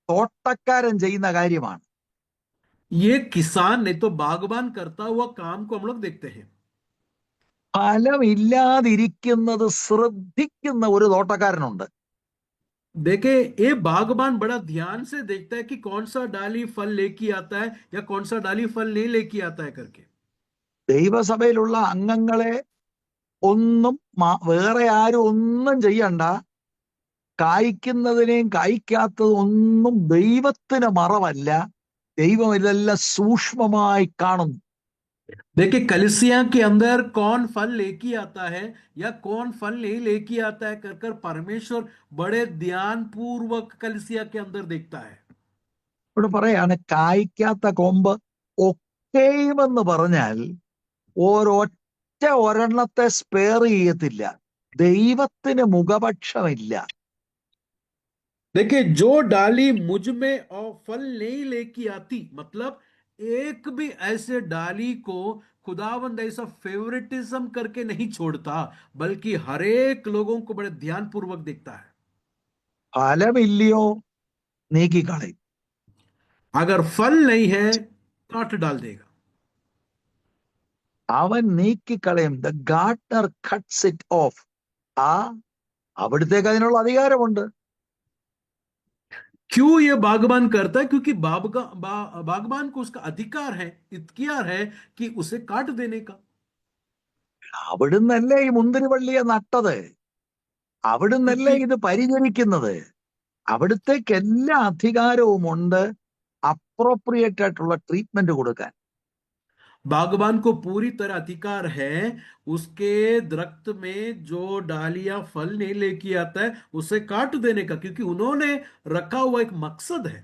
Speaker 1: തോട്ടക്കാരൻ ചെയ്യുന്ന കാര്യമാണ്.
Speaker 2: ये किसान नहीं तो बागबान करता हुआ काम को हम लोग देखते हैं.
Speaker 1: ഫലമില്ലാതിരിക്കുന്നത് ശ്രദ്ധിക്കുന്ന ഒരു തോട്ടക്കാരനുണ്ട്.
Speaker 2: देखे, ये बागबान बड़ा ध्यान से देखता है कि कौन सा डाली फल लेके आता है या कौन सा डाली फल नहीं लेके आता है करके.
Speaker 1: ദൈവസഭയിലുള്ള അംഗങ്ങളെ ഒന്നും വേറെ ആരും ഒന്നും ചെയ്യണ്ട, കായ്ക്കുന്നതിനെയും കായ്ക്കാത്തതും ഒന്നും ദൈവത്തിന് മറവല്ല. ദൈവം ഇതെല്ലാം സൂക്ഷ്മമായി കാണുന്നു.
Speaker 2: देखिए, कलिसिया के अंदर कौन फल लेके आता है या कौन फल नहीं लेके आता है कर कर परमेश्वर बड़े ध्यान पूर्वक कलिसिया के अंदर देखता है.
Speaker 1: ഇവിടെ പറയാണ് കായ്ക്കാത്ത കൊമ്പ് ഒക്കെയും എന്ന് പറഞ്ഞാൽ ഒരൊറ്റ ഒരെണ്ണത്തെ സ്പെയർ ചെയ്യത്തില്ല. ദൈവത്തിന് മുഖപക്ഷമില്ല.
Speaker 2: देखिए, जो डाली मुझ में और फल नहीं लेके आती, मतलब एक भी ऐसे डाली को खुदावंद ऐसा फेवरेटिज्म करके नहीं छोड़ता, बल्कि हर एक लोगों को बड़े ध्यान पूर्वक देखता है.
Speaker 1: ഫലമില്ലയോ നീക്കിക്കളയും.
Speaker 2: अगर फल नहीं है, काट डाल देगा.
Speaker 1: അവൻ നീക്കിക്കളയും. The Gardner cuts it off. അവിടത്തേക്ക് അതിനുള്ള അധികാരമുണ്ട്.
Speaker 2: क्यों ये बागबान करता है? क्योंकि बागबान को उसका अधिकार है, इख्तियार है कि उसे काट देने का.
Speaker 1: അവിടുന്നല്ലേ ഈ മുന്തിരിവള്ളിയെ നട്ടത്, അവിടുന്നല്ലേ
Speaker 2: क्योंकि
Speaker 1: ഇത് പരിചരിക്കുന്നത്. അവിടുത്തേക്ക് എല്ലാ അധികാരവും ഉണ്ട് അപ്രോപ്രിയേറ്റ് ആയിട്ടുള്ള ട്രീറ്റ്മെന്റ് കൊടുക്കാൻ.
Speaker 2: बागबान को पूरी तरह अधिकार है उसके दरख्त में जो डालियां फल नहीं लेके आता है उसे काट देने का, क्योंकि उन्होंने रखा हुआ एक मकसद है.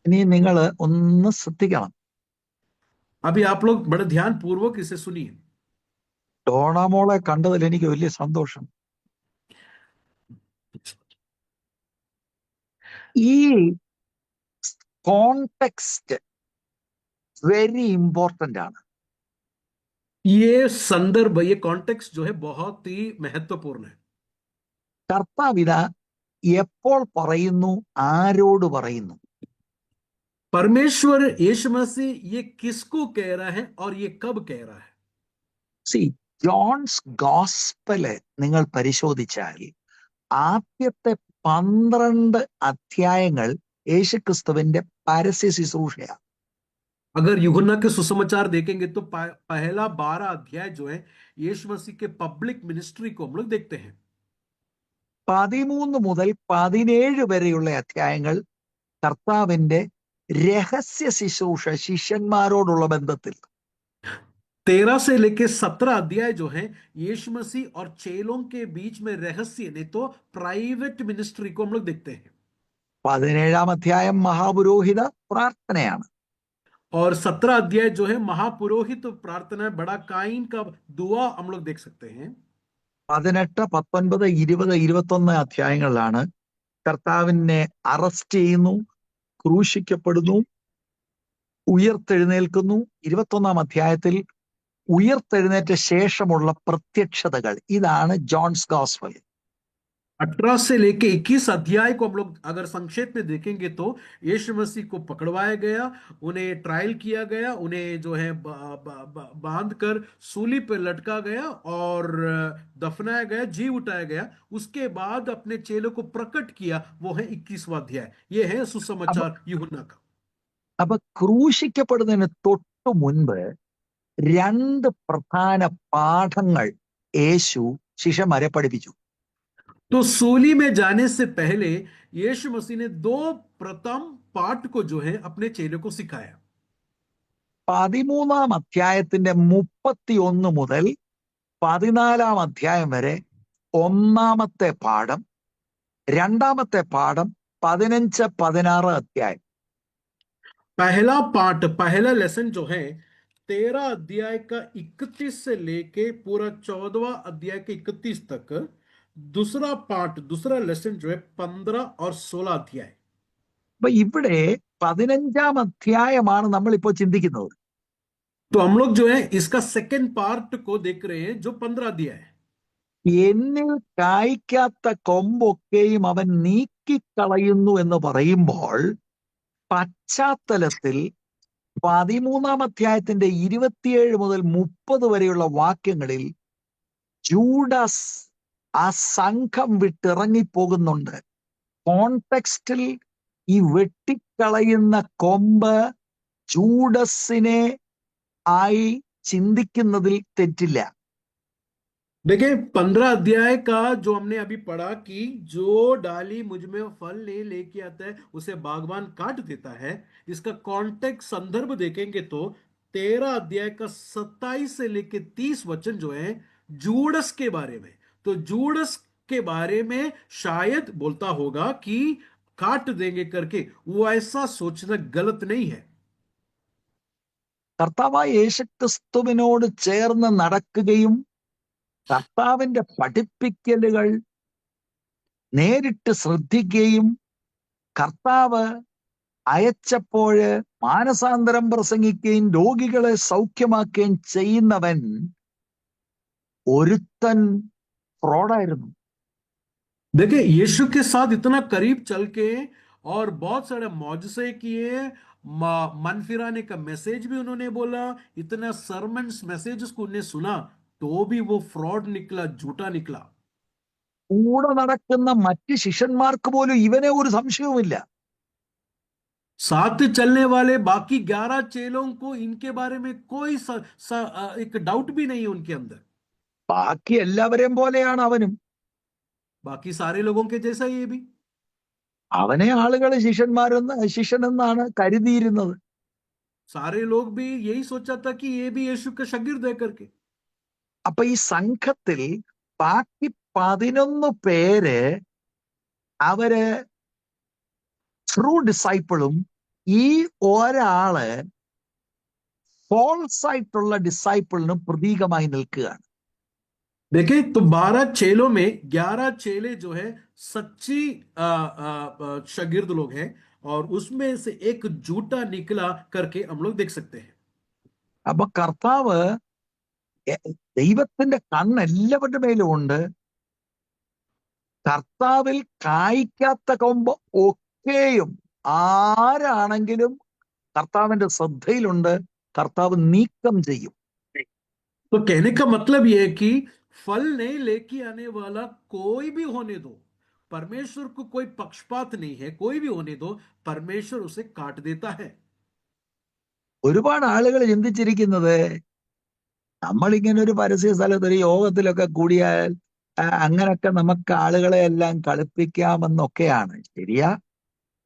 Speaker 1: ഇനി നിങ്ങൾ ഒന്ന് ശ്രദ്ധിക്കണം.
Speaker 2: अभी आप लोग बड़े ध्यान पूर्वक इसे सुनिए.
Speaker 1: ഡോണാമോളെ കണ്ടതിൽ എനിക്ക് വലിയ സന്തോഷം. ഈ കോണ്ടെക്സ്റ്റ് വെരി ഇമ്പോർട്ടന്റ് ആണ്.
Speaker 2: ये संदर्भ, ये कॉन्टेक्स्ट जो है बहुत ही महत्वपूर्ण है।
Speaker 1: കർത്താവിത എപ്പോൾ പറയുന്നു, ആരോട് പറയുന്നു?
Speaker 2: परमेश्वर यीशु मसीह ये किसको कह रहा है और ये कब कह रहा है?
Speaker 1: സി, ജോൺസ് ഗോസ്പല് നിങ്ങൾ പരിശോധിച്ചാൽ ആദ്യത്തെ 12 അധ്യായങ്ങൾ യേശുക്രിസ്തുവിന്റെ പരസ്യ ശുശ്രൂഷയാണ്.
Speaker 2: अगर यूहन्ना के सुसमाचार देखेंगे तो पहला 12 अध्याय जो है यीशु मसीह के पब्लिक मिनिस्ट्री को हम लोग देखते हैं।
Speaker 1: 13 മുതൽ 17 വരെയുള്ള അധ്യായങ്ങൾ കർത്താവിന്റെ രഹസ്യ ശുശ്രൂഷ ശിഷ്യന്മാരോടുള്ള ബന്ധത്തിൽ.
Speaker 2: 13 से लेके 17 अध्याय जो है यीशु मसीह और चेलों के बीच में रहस्य, नहीं तो प्राइवेट मिनिस्ट्री को हम लोग देखते हैं।
Speaker 1: 17 അധ്യായം മഹാപുരോഹിത പ്രാർത്ഥനയാണ്.
Speaker 2: और 17 अध्याय जो है महापुरोहित प्रार्थना, बड़ा काइन का दुआ हम लोग देख सकते हैं।
Speaker 1: 18, 19, 20, 21 അധ്യായങ്ങളിലാണ് കർത്താവിനെ അറസ്റ്റ് ചെയ്യുന്നു, ക്രൂശിക്കപ്പെടുന്നു, ഉയർത്തെഴുന്നേൽക്കുന്നു. 21 അധ്യായത്തിൽ ഉയർത്തെഴുന്നേറ്റ ശേഷമുള്ള പ്രത്യക്ഷതകൾ. ഇതാണ് ജോൺസ് ഗോസ്പൽ.
Speaker 2: 18 से लेके 21 अध्याय को हम लोग अगर संक्षेप में देखेंगे तो यीशु मसीह को पकड़वाया गया, उन्हें ट्रायल किया गया, उन्हें जो है बांध कर सूली पर लटका गया और दफनाया गया, जी उठाया गया। उसके बाद अपने चेलों को प्रकट किया, वो है 21वां अध्याय। ये है
Speaker 1: അപ്പൊ
Speaker 2: सुसमाचार यूहन्ना का।
Speaker 1: അപ്പൊ ക്രൂശിക്കപ്പെടുന്നതിന് തൊട്ടു മുൻപ് 2 പ്രധാന പാഠങ്ങൾ യേശു ശിഷ്യന്മാരെ പഠിപ്പിച്ചു.
Speaker 2: तो सूली में जाने से पहले यीशु मसीह ने 2 प्रथम पाठ को जो है अपने चेलों को सिखाया।
Speaker 1: 13 അധ്യായത്തിന്റെ 31 മുതൽ 14 അധ്യായം വരെ ഒന്നാമത്തെ പാഠം, രണ്ടാമത്തെ പാഠം 15, 16 അധ്യായം.
Speaker 2: पहला पाठ, पहला लेसन जो है 13 अध्याय का 31 से लेके पूरा 14वां अध्याय के 31 तक। दूसरा पाठ, दूसरा लेसन जो है 15 और 16 अध्याय।
Speaker 1: അപ്പൊ ഇവിടെ 15 അധ്യായമാണ് നമ്മളിപ്പോ ചിന്തിക്കുന്നത്.
Speaker 2: तो हम लोग जो है इसका सेकेंड पार्ट को देख रहे हैं जो 15 अध्याय है।
Speaker 1: എന്നിൽ കായ്ക്കാത്ത കൊമ്പൊക്കെയും അവൻ നീക്കിക്കളയുന്നു എന്ന് പറയുമ്പോൾ പശ്ചാത്തലത്തിൽ 13 അധ്യായത്തിന്റെ 27 മുതൽ 30 വരെയുള്ള വാക്യങ്ങളിൽ ജൂഡാസ് ആ സംഘം വിട്ടിറങ്ങിപ്പോകുന്നുണ്ട്. കോൺടെക്സ്റ്റിൽ ഈ വെട്ടിക്കളയുന്ന കൊമ്പ് ജൂഡസിനെ ആയി ചിന്തിക്കുന്നതിൽ തെറ്റില്ല.
Speaker 2: देखिए 15 अध्याय का जो हमने अभी पढ़ा कि जो डाली मुझ में फल नहीं लेके आता है उसे बागवान काट देता है, इसका कॉन्टेक्स्ट संदर्भ देखेंगे तो 13 अध्याय का 27 से लेके 30 वचन जो है जूडस के बारे में। तो जूडस के बारे में शायद बोलता होगा कि काट देंगे करके, वो ऐसा सोचना गलत नहीं है।
Speaker 1: കർത്താവായ യേശുക്രിസ്തുവിനോട് ചേർന്ന് നടക്കുകയും കർത്താവിന്റെ പഠിപ്പിക്കലുകൾ നേരിട്ട് ശ്രദ്ധിക്കുകയും കർത്താവ് അയച്ചപ്പോഴ് മാനസാന്തരം പ്രസംഗിക്കുകയും രോഗികളെ സൗഖ്യമാക്കുകയും ചെയ്യുന്നവൻ ഒരുത്തൻ ഫ്രോഡായിരുന്നു.
Speaker 2: देखिए यीशु के साथ इतना करीब चल के और बहुत सारे मौजसे किए, मन फिराने का मैसेज भी उन्होंने बोला, इतना सरमन्स मैसेजेस को उन्हें सुना, तो भी वो फ्रॉड निकला, झूठा निकला।
Speaker 1: കൂടെ നടക്കുന്ന മറ്റ് ശിഷ്യന്മാർക്ക് പോലും ഇവനെ ഒരു സംശയവുമില്ല.
Speaker 2: साथ चलने वाले बाकी 11 चेलों को इनके बारे में कोई एक डाउट भी नहीं है उनके अंदर।
Speaker 1: ബാക്കി എല്ലാവരെയും പോലെയാണ് അവനും.
Speaker 2: बाकी सारे लोगों के जैसा ये भी।
Speaker 1: അവനെ ആളുകൾ ശിഷ്യനെന്നാണ് കരുതിയിരുന്നത്.
Speaker 2: सारे लोग भी यही सोचा था कि ये भी यीशु का शागिर्द है करके।
Speaker 1: അപ്പൊ ഈ സംഘത്തിൽ ബാക്കി 11 പേര് അവര് ട്രൂ ഡിസൈപ്പിളും ഈ ഒരാള് ഫോൾസ് ആയിട്ടുള്ള ഡിസൈപ്പിളിനും പ്രതീകമായി നിൽക്കുകയാണ്.
Speaker 2: देखिए तो 12 चेलों में 11 चेले जो है सच्ची शागिर्द लोग हैं और उसमें से एक झूठा निकला करके हम लोग देख सकते हैं।
Speaker 1: അപ്പൊ കർത്താവ് ദൈവത്തിന്റെ കണ്ണ് എല്ലാവരുടെ മേലും ഉണ്ട്. കർത്താവിൽ കായ്ക്കാത്ത കൊമ്പ് ഒക്കെയും ആരാണെങ്കിലും കർത്താവിന്റെ ശ്രദ്ധയിലുണ്ട്, കർത്താവ് നീക്കം ചെയ്യും.
Speaker 2: तो कहने का मतलब यह है कि फल नहीं लेके आने वाला कोई भी होने दो, परमेश्वर को कोई पक्षपात नहीं है, कोई भी होने दो, परमेश्वर उसे काट देता है।
Speaker 1: ഒരുപാട് ആളുകൾ ചിന്തിച്ചിരിക്കുന്നത് നമ്മളിങ്ങനെ ഒരു പരസ്യ സ്ഥലത്ത് ഒരു യോഗത്തിലൊക്കെ കൂടിയാൽ അങ്ങനൊക്കെ നമുക്ക് ആളുകളെ എല്ലാം കളിപ്പിക്കാമെന്നൊക്കെയാണ്. ശരിയാ,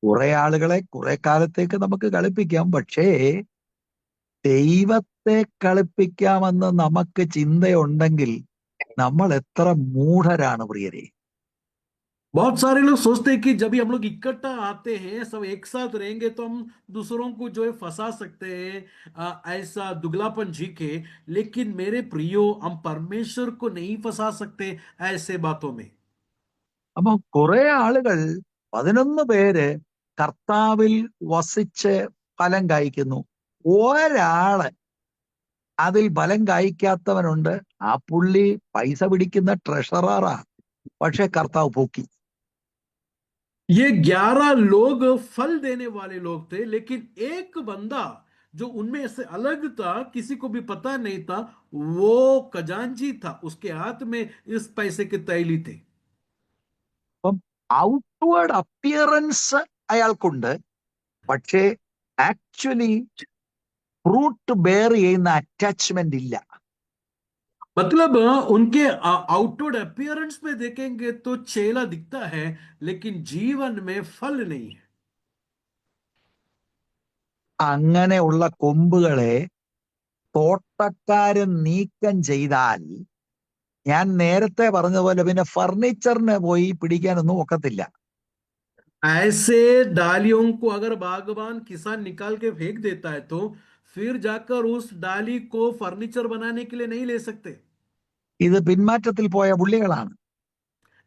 Speaker 1: കുറെ ആളുകളെ കുറെ കാലത്തേക്ക് നമുക്ക് കളിപ്പിക്കാം. പക്ഷേ ദൈവത്തെ കളിപ്പിക്കാമെന്ന് നമുക്ക് ചിന്തയുണ്ടെങ്കിൽ നമ്മൾ എത്ര മൂഢരാണ് പ്രിയരെ.
Speaker 2: बहुत सारे लोग सोचते हैं कि जब भी हम लोग इकट्ठा आते हैं, सब एक साथ रहेंगे, तो हम दूसरों को जो है फंसा सकते हैं, ऐसा दुगलापन झीके। लेकिन मेरे प्रियो, हम परमेश्वर को नहीं फंसा सकते ऐसे बातों में।
Speaker 1: അപ്പൊ കുറെ ആളുകൾ 11 പേര് കർത്താവിൽ വസിച്ച് ഫലം കായ്ക്കുന്നു. ഒരാള് അതിൽ ഫലം കായ്ക്കാത്തവനുണ്ട്. ആ പുള്ളി പൈസ പിടിക്കുന്ന ട്രഷററാ, പക്ഷെ കർത്താവ് പൊക്കി.
Speaker 2: ये 11 लोग फल देने वाले लोग थे, लेकिन एक बंदा जो उनमें से अलग था, किसी को भी पता नहीं था, वो खजांची था, उसके हाथ में इस पैसे की थैली थी।
Speaker 1: അപ്പം ഔട്ട്വേർഡ് അപ്പിയറൻസ് അയാൾക്കുണ്ട്, പക്ഷേ ആക്ച്വലി ഫ്രൂട്ട് ബെയർ ചെയ്യുന്ന അറ്റാച്ച്മെന്റ് ഇല്ല.
Speaker 2: मतलब उनके आउटवर्ड अपीयरेंस में देखेंगे तो चेला दिखता है, लेकिन जीवन में फल नहीं है।
Speaker 1: അങ്ങനെയുള്ള കൊമ്പുകളെ തോട്ടക്കാരൻ നീക്കം ചെയ്താൽ ഞാൻ നേരത്തെ പറഞ്ഞതുപോലെ പിന്നെ ഫർണിച്ചറിന് പോയി പിടിക്കാനൊന്നും ഒക്കത്തില്ല.
Speaker 2: ऐसे डालियों को अगर बागवान किसान निकाल के फेंक देता है, तो फिर जाकर उस डाली को फर्नीचर बनाने के लिए नहीं ले सकते।
Speaker 1: ഇത് പിന്മാറ്റത്തിൽ പോയ പുള്ളികളാണ്.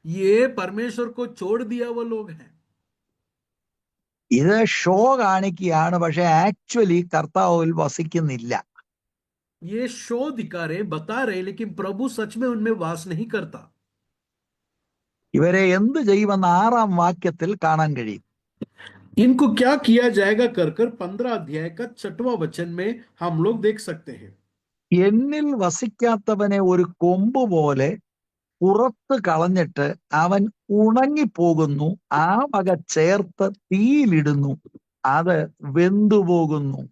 Speaker 2: ये परमेश्वर को छोड़ दिया वो लोग हैं।
Speaker 1: ഇത് ഷോ കാണിക്കുകയാണ്, പക്ഷെ ആക്ച്വലി കർത്താവിൽ വസിക്കുന്നില്ല.
Speaker 2: ये शो दिखा रहे, बता रहे, लेकिन प्रभु सच में उनमें वास नहीं करता।
Speaker 1: ഇവരെ എന്ത് ചെയ്യുമെന്ന് 6-ാം വാക്യത്തിൽ കാണാൻ കഴിയും.
Speaker 2: इनको क्या किया जाएगा कर कर 15 अध्याय का 6वां वचन में हम लोग देख सकते हैं।
Speaker 1: എന്നിൽ വസിക്കാത്തവനെ ഒരു കൊമ്പ് പോലെ പുറത്ത് കളഞ്ഞിട്ട് അവൻ ഉണങ്ങിപ്പോകുന്നു, ആ വക ചേർത്ത് തീയിലിടുന്നു, അത് വെന്തുപോകുന്നു.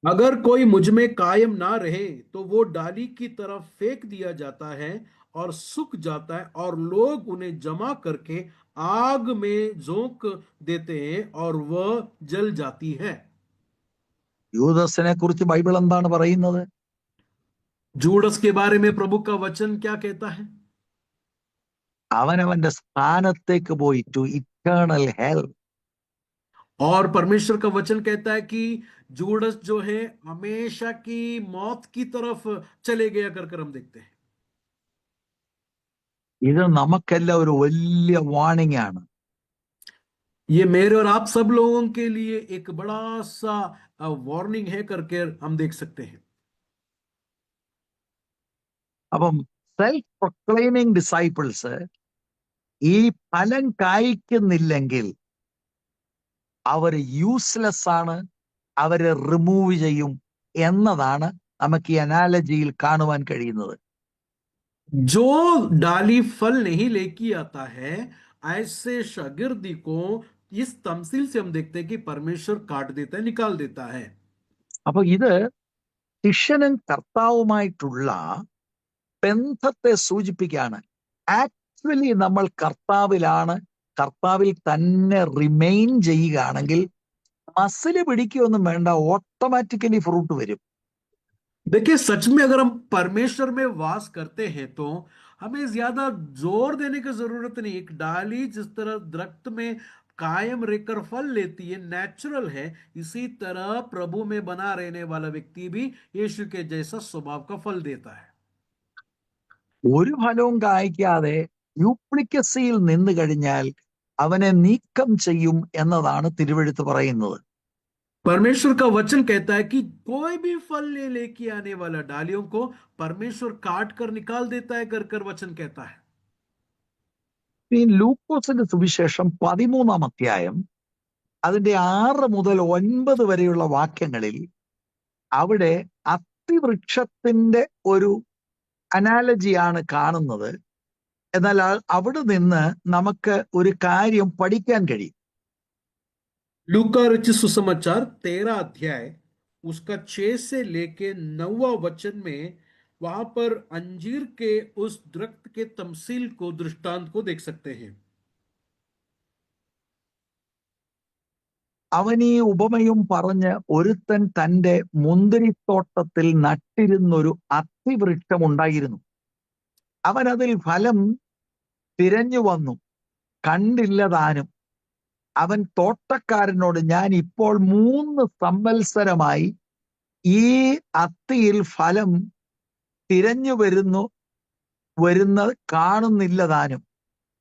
Speaker 2: अगर कोई मुझ में कायम ना रहे, तो वो डाली की तरफ फेंक दिया जाता है और सूख जाता है, और लोग उन्हें जमा करके आग में झोंक देते हैं और वह जल जाती है।
Speaker 1: യൂദസിനെ കുറിച്ച് ബൈബിൾ എന്താണ് പറയുന്നത്?
Speaker 2: जूडस के बारे में प्रभु का वचन क्या कहता है?
Speaker 1: അവനവന്റെ സ്ഥാനത്തേക്ക് പോയി, ടു ഇറ്റേണൽ ഹെൽ.
Speaker 2: और परमेश्वर का वचन कहता है कि जूडस जो है हमेशा की मौत की तरफ चले गया कर कर हम देखते हैं।
Speaker 1: ഇത് നമുക്കെല്ലാം ഒരു വലിയ വാർണിംഗ് ആണ്.
Speaker 2: ये मेरे और आप सब लोगों के लिए एक बड़ा सा वार्निंग है करके हम देख सकते हैं।
Speaker 1: അപ്പം സെൽഫ് പ്രൊക്ലെയിമിംഗ് ഡിസൈപ്പിൾസ് ഈ ഫലം കായ്ക്കുന്നില്ലെങ്കിൽ അവർ യൂസ്ലെസ് ആണ്, അവരെ റിമൂവ് ചെയ്യും എന്നതാണ് നമുക്ക് ഈ അനാലജിയിൽ കാണുവാൻ കഴിയുന്നത്.
Speaker 2: जो डाली फल नहीं लेके आता है, ऐसे शागिर्दी को इस तमसील से हम देखते हैं कि परमेश्वर काट देता है, निकाल देता है।
Speaker 1: അപ്പൊ ഇത് ശിഷ്യനും കർത്താവുമായിട്ടുള്ള ബന്ധത്തെ സൂചിപ്പിക്കുകയാണ്. ആക്ച്വലി നമ്മൾ കർത്താവിലാണ്, കർത്താവിൽ തന്നെ റിമെയിൻ ചെയ്യുകയാണെങ്കിൽ മസില് പിടിക്കുകയൊന്നും വേണ്ട, ഓട്ടോമാറ്റിക്കലി ഫ്രൂട്ട് വരും.
Speaker 2: देखिए, सच में अगर हम परमेश्वर में वास करते हैं, तो हमें ज्यादा जोर देने की जरूरत नहीं। एक डाली जिस तरह दरख्त में कायम रहकर फल लेती है, नेचुरल है, इसी तरह प्रभु में बना रहने वाला व्यक्ति भी यीशु के जैसा स्वभाव का फल देता है।
Speaker 1: ഒരു ഫലവും കായ്ക്കാതെ ഡ്യൂപ്ലിക്കസിയിൽ നിന്ന് കഴിഞ്ഞാൽ അവനെ നീക്കം ചെയ്യും എന്നതാണ് തിരുവെഴുത്ത് പറയുന്നത്.
Speaker 2: परमेश्वर का वचन कहता है कि कोई भी फल ले लेके आने वाला डालियों को परमेश्वर काट कर निकाल देता है, कर कर वचन कहता है।
Speaker 1: ഈ ലൂക്കോസിന്റെ സുവിശേഷം 13-ാം അധ്യായം അതിന്റെ 6 മുതൽ 9 വരെയുള്ള വാക്യങ്ങളിൽ അവിടെ അത്തിവൃക്ഷത്തിന്റെ ഒരു അനാലജിയാണ് കാണുന്നത്. എന്നാൽ അവിടെ നിന്ന് നമുക്ക് ഒരു കാര്യം പഠിക്കാൻ കഴിയും.
Speaker 2: लूका रचित सुसमाचार 13 अध्याय उसका 6 से लेके 9वां वचन में वहां पर अंजीर के उस दरख्त के तमसील को, दृष्टांत को देख सकते हैं।
Speaker 1: അവൻ ഈ ഉപമയും പറഞ്ഞ് ഒരുത്തൻ തന്റെ മുന്തിരിത്തോട്ടത്തിൽ നട്ടിരുന്നൊരു അത്തിവൃക്ഷം ഉണ്ടായിരുന്നു. അവൻ അതിൽ ഫലം തിരഞ്ഞു വന്നു, കണ്ടില്ല താനും. അവൻ തോട്ടക്കാരനോട്, ഞാൻ ഇപ്പോൾ 3 സംവത്സരമായി ഈ അത്തിയിൽ ഫലം തിരഞ്ഞു വരുന്നത് കാണുന്നില്ല താനും.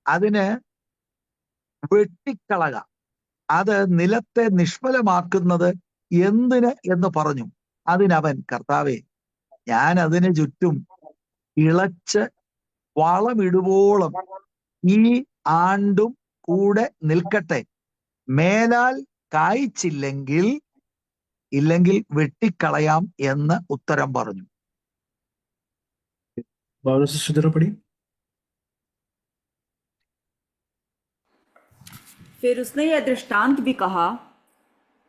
Speaker 1: അതിന് വെട്ടിക്കളക, അത് നിലത്തെ നിഷ്ഫലമാക്കുന്നത് എന്തിന് എന്ന് പറഞ്ഞു. അതിനവൻ, കർത്താവേ, ഞാൻ അതിന് ചുറ്റും ഇളച്ച് വളമിടുവോളം ഈ ആണ്ടും കൂടെ നിൽക്കട്ടെ, മേലാൽ കായ്ച്ചില്ലെങ്കിൽ വെട്ടിക്കളയാം എന്ന് ഉത്തരം പറഞ്ഞു.
Speaker 2: भावना से सुधरा पड़ी।
Speaker 3: फिर उसने यह दृष्टांत भी कहा,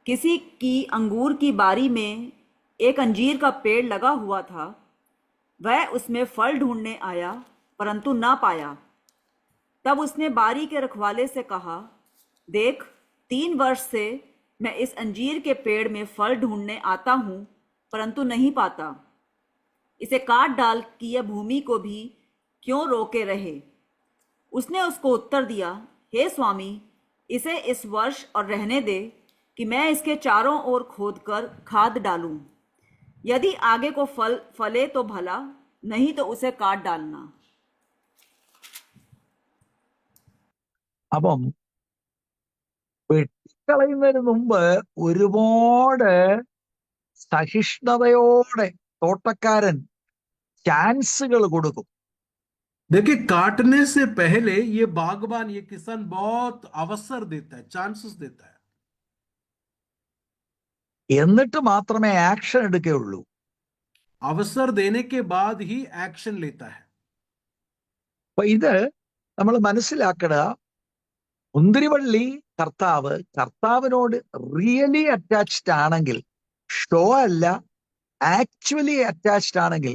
Speaker 3: किसी की अंगूर की बारी में एक अंजीर का पेड़ लगा हुआ था। वह उसमें फल ढूंढने आया, परंतु ना पाया। तब उसने बारी के रखवाले से कहा, देख, 3 वर्ष से मैं इस अंजीर के पेड़ में फल ढूंढने आता हूँ, परंतु नहीं पाता। इसे काट डाल कि यह भूमि को भी क्यों रोके रहे। उसने उसको उत्तर दिया, हे स्वामी, इसे इस वर्ष और रहने दे कि मैं इसके चारों ओर खोदकर खाद डालूं। यदि आगे को फले तो भला, नहीं तो उसे काट डालना।
Speaker 1: അപ്പം വെട്ടിക്കളയുന്നതിന് മുമ്പ് ഒരുപാട് സഹിഷ്ണുതയോടെ തോട്ടക്കാരൻ ചാൻസുകൾ കൊടുക്കും.
Speaker 2: देखिए, काटने से पहले ये बागबान, ये किसान बहुत अवसर देता है, चांसेस देता है।
Speaker 1: എന്നിട്ട് മാത്രമേ ആക്ഷൻ എടുക്കുകയുള്ളൂ.
Speaker 2: अवसर देने के बाद ही एक्शन लेता है।
Speaker 1: അപ്പൊ ഇത് നമ്മൾ മനസ്സിലാക്കുക, മുന്തിരിവള്ളി കർത്താവിനോട് റിയലി അറ്റാച്ച്ഡ് ആണെങ്കിൽ, ഷോ അല്ല, ആക്ച്വലി അറ്റാച്ച്ഡ് ആണെങ്കിൽ,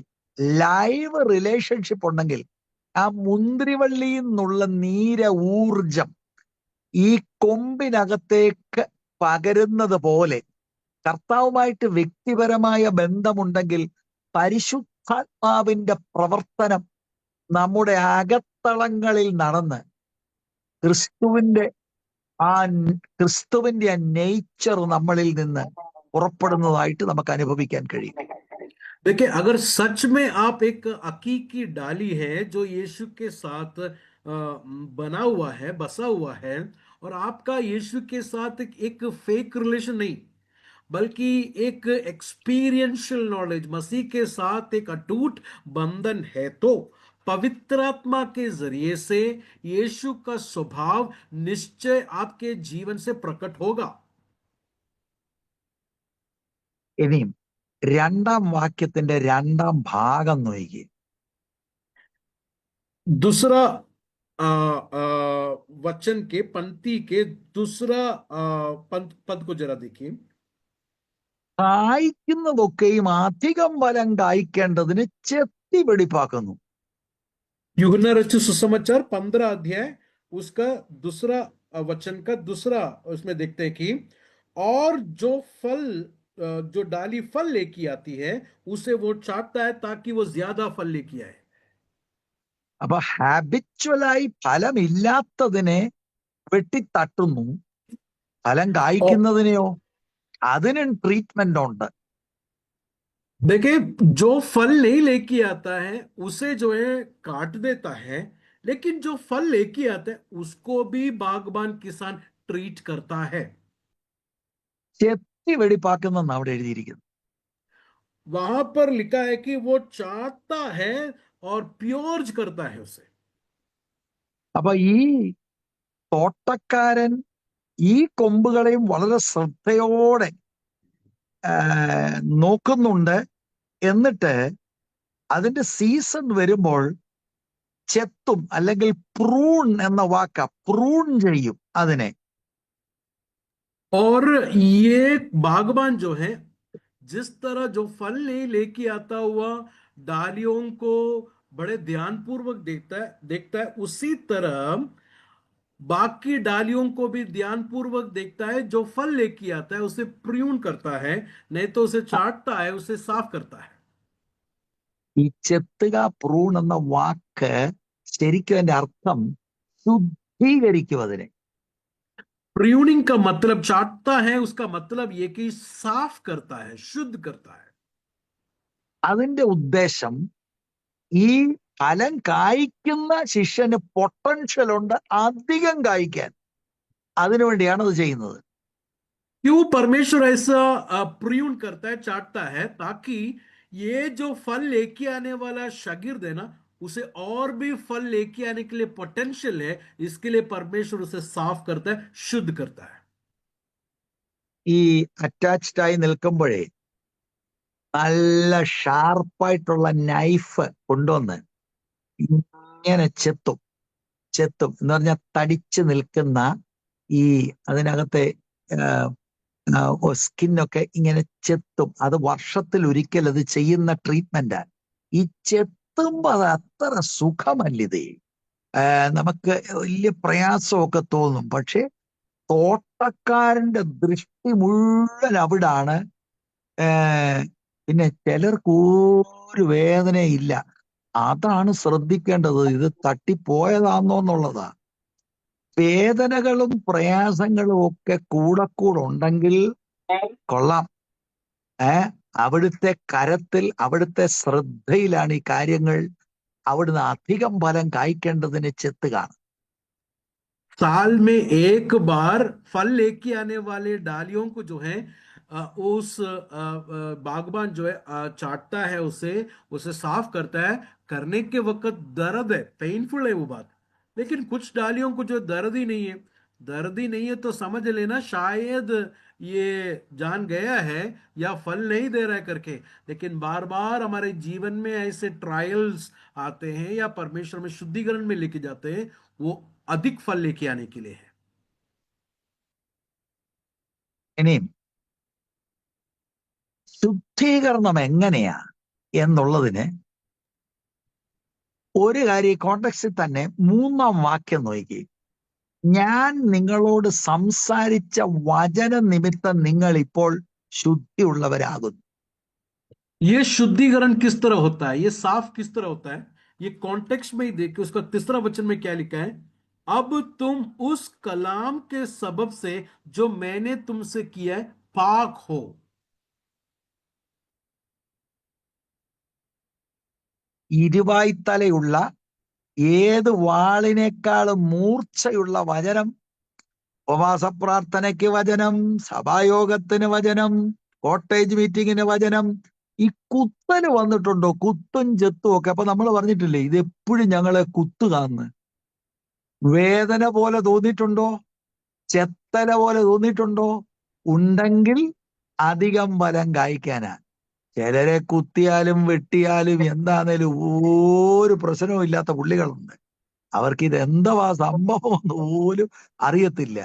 Speaker 1: ലൈവ് റിലേഷൻഷിപ്പ് ഉണ്ടെങ്കിൽ, ആ മുന്തിരിവള്ളിയിൽ നിന്നുള്ള ഊർജം ഈ കൊമ്പിനകത്തേക്ക് പകരുന്നത് പോലെ കർത്താവുമായിട്ട് വ്യക്തിപരമായ ബന്ധമുണ്ടെങ്കിൽ പരിശുദ്ധാത്മാവിന്റെ പ്രവർത്തനം നമ്മുടെ അകത്തളങ്ങളിൽ നടന്ന് ക്രിസ്തുവിന്റെ ആ നേച്ചർ നമ്മളിൽ നിന്ന് പുറപ്പെടുന്നതായിട്ട് നമുക്ക് അനുഭവിക്കാൻ കഴിയും.
Speaker 2: देखिए, अगर सच में आप एक अकी की डाली है जो यीशु के साथ बना हुआ है, बसा हुआ है, और आपका यीशु के साथ एक फेक रिलेशन नहीं, बल्कि एक एक्सपीरियंशियल नॉलेज, मसीह के साथ एक अटूट बंधन है, तो पवित्र आत्मा के जरिए से यीशु का स्वभाव निश्चय आपके जीवन से प्रकट होगा।
Speaker 1: ഇനിയും 2-ാം വാക്യത്തിന്റെ 2-ാം ഭാഗം നോക്കി.
Speaker 2: दूसरा वचन के पंक्ति के दूसरा पद को जरा देखिए।
Speaker 1: കായ്ക്കുന്നതൊക്കെയും അധികം ഫലം കായ്ക്കേണ്ടതിന് ചെത്തി വെടിപ്പാക്കുന്നു.
Speaker 2: यूहन्ना रचित सुसमाचार 15 अध्याय उसका दूसरा वचन का दूसरा उसमें देखते हैं कि और जो डाली फल लेके आती है उसे वो चाटता है ताकि वो ज्यादा फल लेके आए।
Speaker 1: അപ്പൊ ഹാബിച്വലായി ഫലമില്ലാത്തതിനെ വെട്ടിത്തട്ടുന്നു, ഫലം കായ്ക്കുന്നതിനെയോ അതിനും ട്രീറ്റ്മെന്റ് ഉണ്ട്.
Speaker 2: देखिए, जो फल नहीं लेके आता है उसे जो है काट देता है, लेकिन जो फल लेके आता है उसको भी बागबान किसान ट्रीट करता है।
Speaker 1: ശക്തി വെളിപ്പാക്കുന്നെന്ന് അവിടെ എഴുതിയിരിക്കുന്നു.
Speaker 2: वहां पर लिखा है कि वो चाटता है और प्योर्ज करता है उसे.
Speaker 1: അപ്പൊ ഈ തോട്ടക്കാരൻ ഈ കൊമ്പുകളെയും വളരെ ശ്രദ്ധയോടെ നോക്കുന്നുണ്ട്. എന്നിട്ട് അതിന്റെ സീസൺ വരുമ്പോൾ ചെത്തും, അല്ലെങ്കിൽ പ്രൂൺ എന്ന വാക്ക, പ്രൂൺ ചെയ്യും അതിനെ.
Speaker 2: और ये बागबान जो है, जिस तरह जो फल नहीं लेके आता हुआ डालियों को बड़े ध्यानपूर्वक देखता है, उसी तरह बाकी डालियों को भी ध्यानपूर्वक देखता है. जो फल लेके आता है उसे प्रून करता है, नहीं तो उसे चाटता है, उसे साफ करता है.
Speaker 1: ഈ ചെത്തുക, പ്രൂൺ എന്ന വാക്ക് ശരിക്കും അതിന്റെ അർത്ഥം ശുദ്ധീകരിക്കും അതിനെ.
Speaker 2: प्रूनिंग का मतलब चाटता है, उसका मतलब ये कि साफ करता है, शुद्ध करता है.
Speaker 1: അതിന്റെ ഉദ്ദേശം ഈ ഫലം കായ്ക്കുന്ന ശിഷ്യന് പൊട്ടൻഷ്യൽ ഉണ്ട് അധികം കായ്ക്കാൻ. അതിനുവേണ്ടിയാണ് അത് ചെയ്യുന്നത്.
Speaker 2: क्यों परमेश्वर ऐसा प्रून करता है, चाटता है, ताकि ये जो फल लेके आने वाला शागिर्द है ना, उसे और भी फल लेके आने के लिए पोटेंशियल है. इसके लिए परमेश्वर उसे साफ करता है, शुद्ध करता है.
Speaker 1: ഈ അറ്റാച്ച്ഡ് ആയി നിൽക്കുമ്പോഴേ നല്ല ഷാർപ്പായിട്ടുള്ള നൈഫ് കൊണ്ടുവന്ന് ഇങ്ങനെ ചെത്തും എന്ന് പറഞ്ഞാൽ തടിച്ചു നിൽക്കുന്ന ഈ അതിനകത്തെ സ്കിന്നൊക്കെ ഇങ്ങനെ ചെത്തും. അത് വർഷത്തിൽ ഒരിക്കൽ അത് ചെയ്യുന്ന ട്രീറ്റ്മെന്റ്. ഈ ചെത്തുമ്പോ അത് അത്ര സുഖമല്ലിതേ, നമുക്ക് വലിയ പ്രയാസമൊക്കെ തോന്നും. പക്ഷെ തോട്ടക്കാരന്റെ ദൃഷ്ടി മുഴുവൻ അവിടാണ്. പിന്നെ ചിലർക്ക് ഒരു വേദനയില്ല. അതാണ് ശ്രദ്ധിക്കേണ്ടത്. ഇത് തട്ടിപ്പോയതാണോ എന്നുള്ളതാ. വേദനകളും പ്രയാസങ്ങളും ഒക്കെ കൂടെ ഉണ്ടെങ്കിൽ കൊള്ളാം. അവിടുത്തെ കരത്തിൽ, അവിടുത്തെ ശ്രദ്ധയിലാണ് ഈ കാര്യങ്ങൾ. അവിടുന്ന് അധികം ഫലം കായ്ക്കേണ്ടതിന് ചെത്തുകയാണ്.
Speaker 2: साल में एक बार फल लेके आने वाले डालियों को जो है उस बागबान जो है चाटता है, उसे साफ करता है. करने के वक्त दर्द है, पेनफुल है वो बात. लेकिन कुछ डालियों को जो दर्द ही नहीं है तो समझ लेना शायद ये जान गया है या फल नहीं दे रहा है करके. लेकिन बार बार हमारे जीवन में ऐसे ट्रायल्स आते हैं या परमेश्वर में शुद्धिकरण में लेके जाते हैं, वो अधिक फल लेके आने के लिए है.
Speaker 1: ഇനിയും ശുദ്ധീകരണം എങ്ങനെയാ എന്നുള്ളതിന് ഒരു കാര്യം കോണ്ടെക്സ്റ്റിൽ തന്നെ 3-ാം വാക്യം നോക്കി. ഞാൻ നിങ്ങളോട് സംസാരിച്ച വചന നിമിത്തം നിങ്ങൾ ഇപ്പോൾ ശുദ്ധിയുള്ളവരാകുന്നു.
Speaker 2: ये शुद्धिकरण किस तरह होता है, ये साफ किस तरह होता है, ये कॉन्टेक्स्ट में ही देखिए. उसका 3रा वचन में क्या लिखा है? अब तुम उस कलाम के सबब से जो मैंने तुमसे किया है पाक हो.
Speaker 1: ഇരുവായ്ത്തലയുള്ള ഏത് വാളിനേക്കാളും മൂർച്ചയുള്ള വചനം, ഉപവാസ പ്രാർത്ഥനയ്ക്ക് വചനം, സഭായോഗത്തിന് വചനം, കോട്ടേജ് മീറ്റിങ്ങിന് വചനം. ഈ കുത്തല് വന്നിട്ടുണ്ടോ? കുത്തും ചെത്തും ഒക്കെ. അപ്പൊ നമ്മൾ പറഞ്ഞിട്ടില്ലേ, ഇത് എപ്പോഴും ഞങ്ങളെ കുത്തുകാന്ന്. വേദന പോലെ തോന്നിയിട്ടുണ്ടോ? ചെത്തല പോലെ തോന്നിയിട്ടുണ്ടോ? ഉണ്ടെങ്കിൽ അധികം ഫലം കായ്ക്കാനാ. ചിലരെ കുത്തിയാലും വെട്ടിയാലും എന്താണേലും ഒരു പ്രശ്നവും ഇല്ലാത്ത പുള്ളികളുണ്ട്. അവർക്ക് ഇത് എന്താ സംഭവം എന്ന് പോലും അറിയത്തില്ല.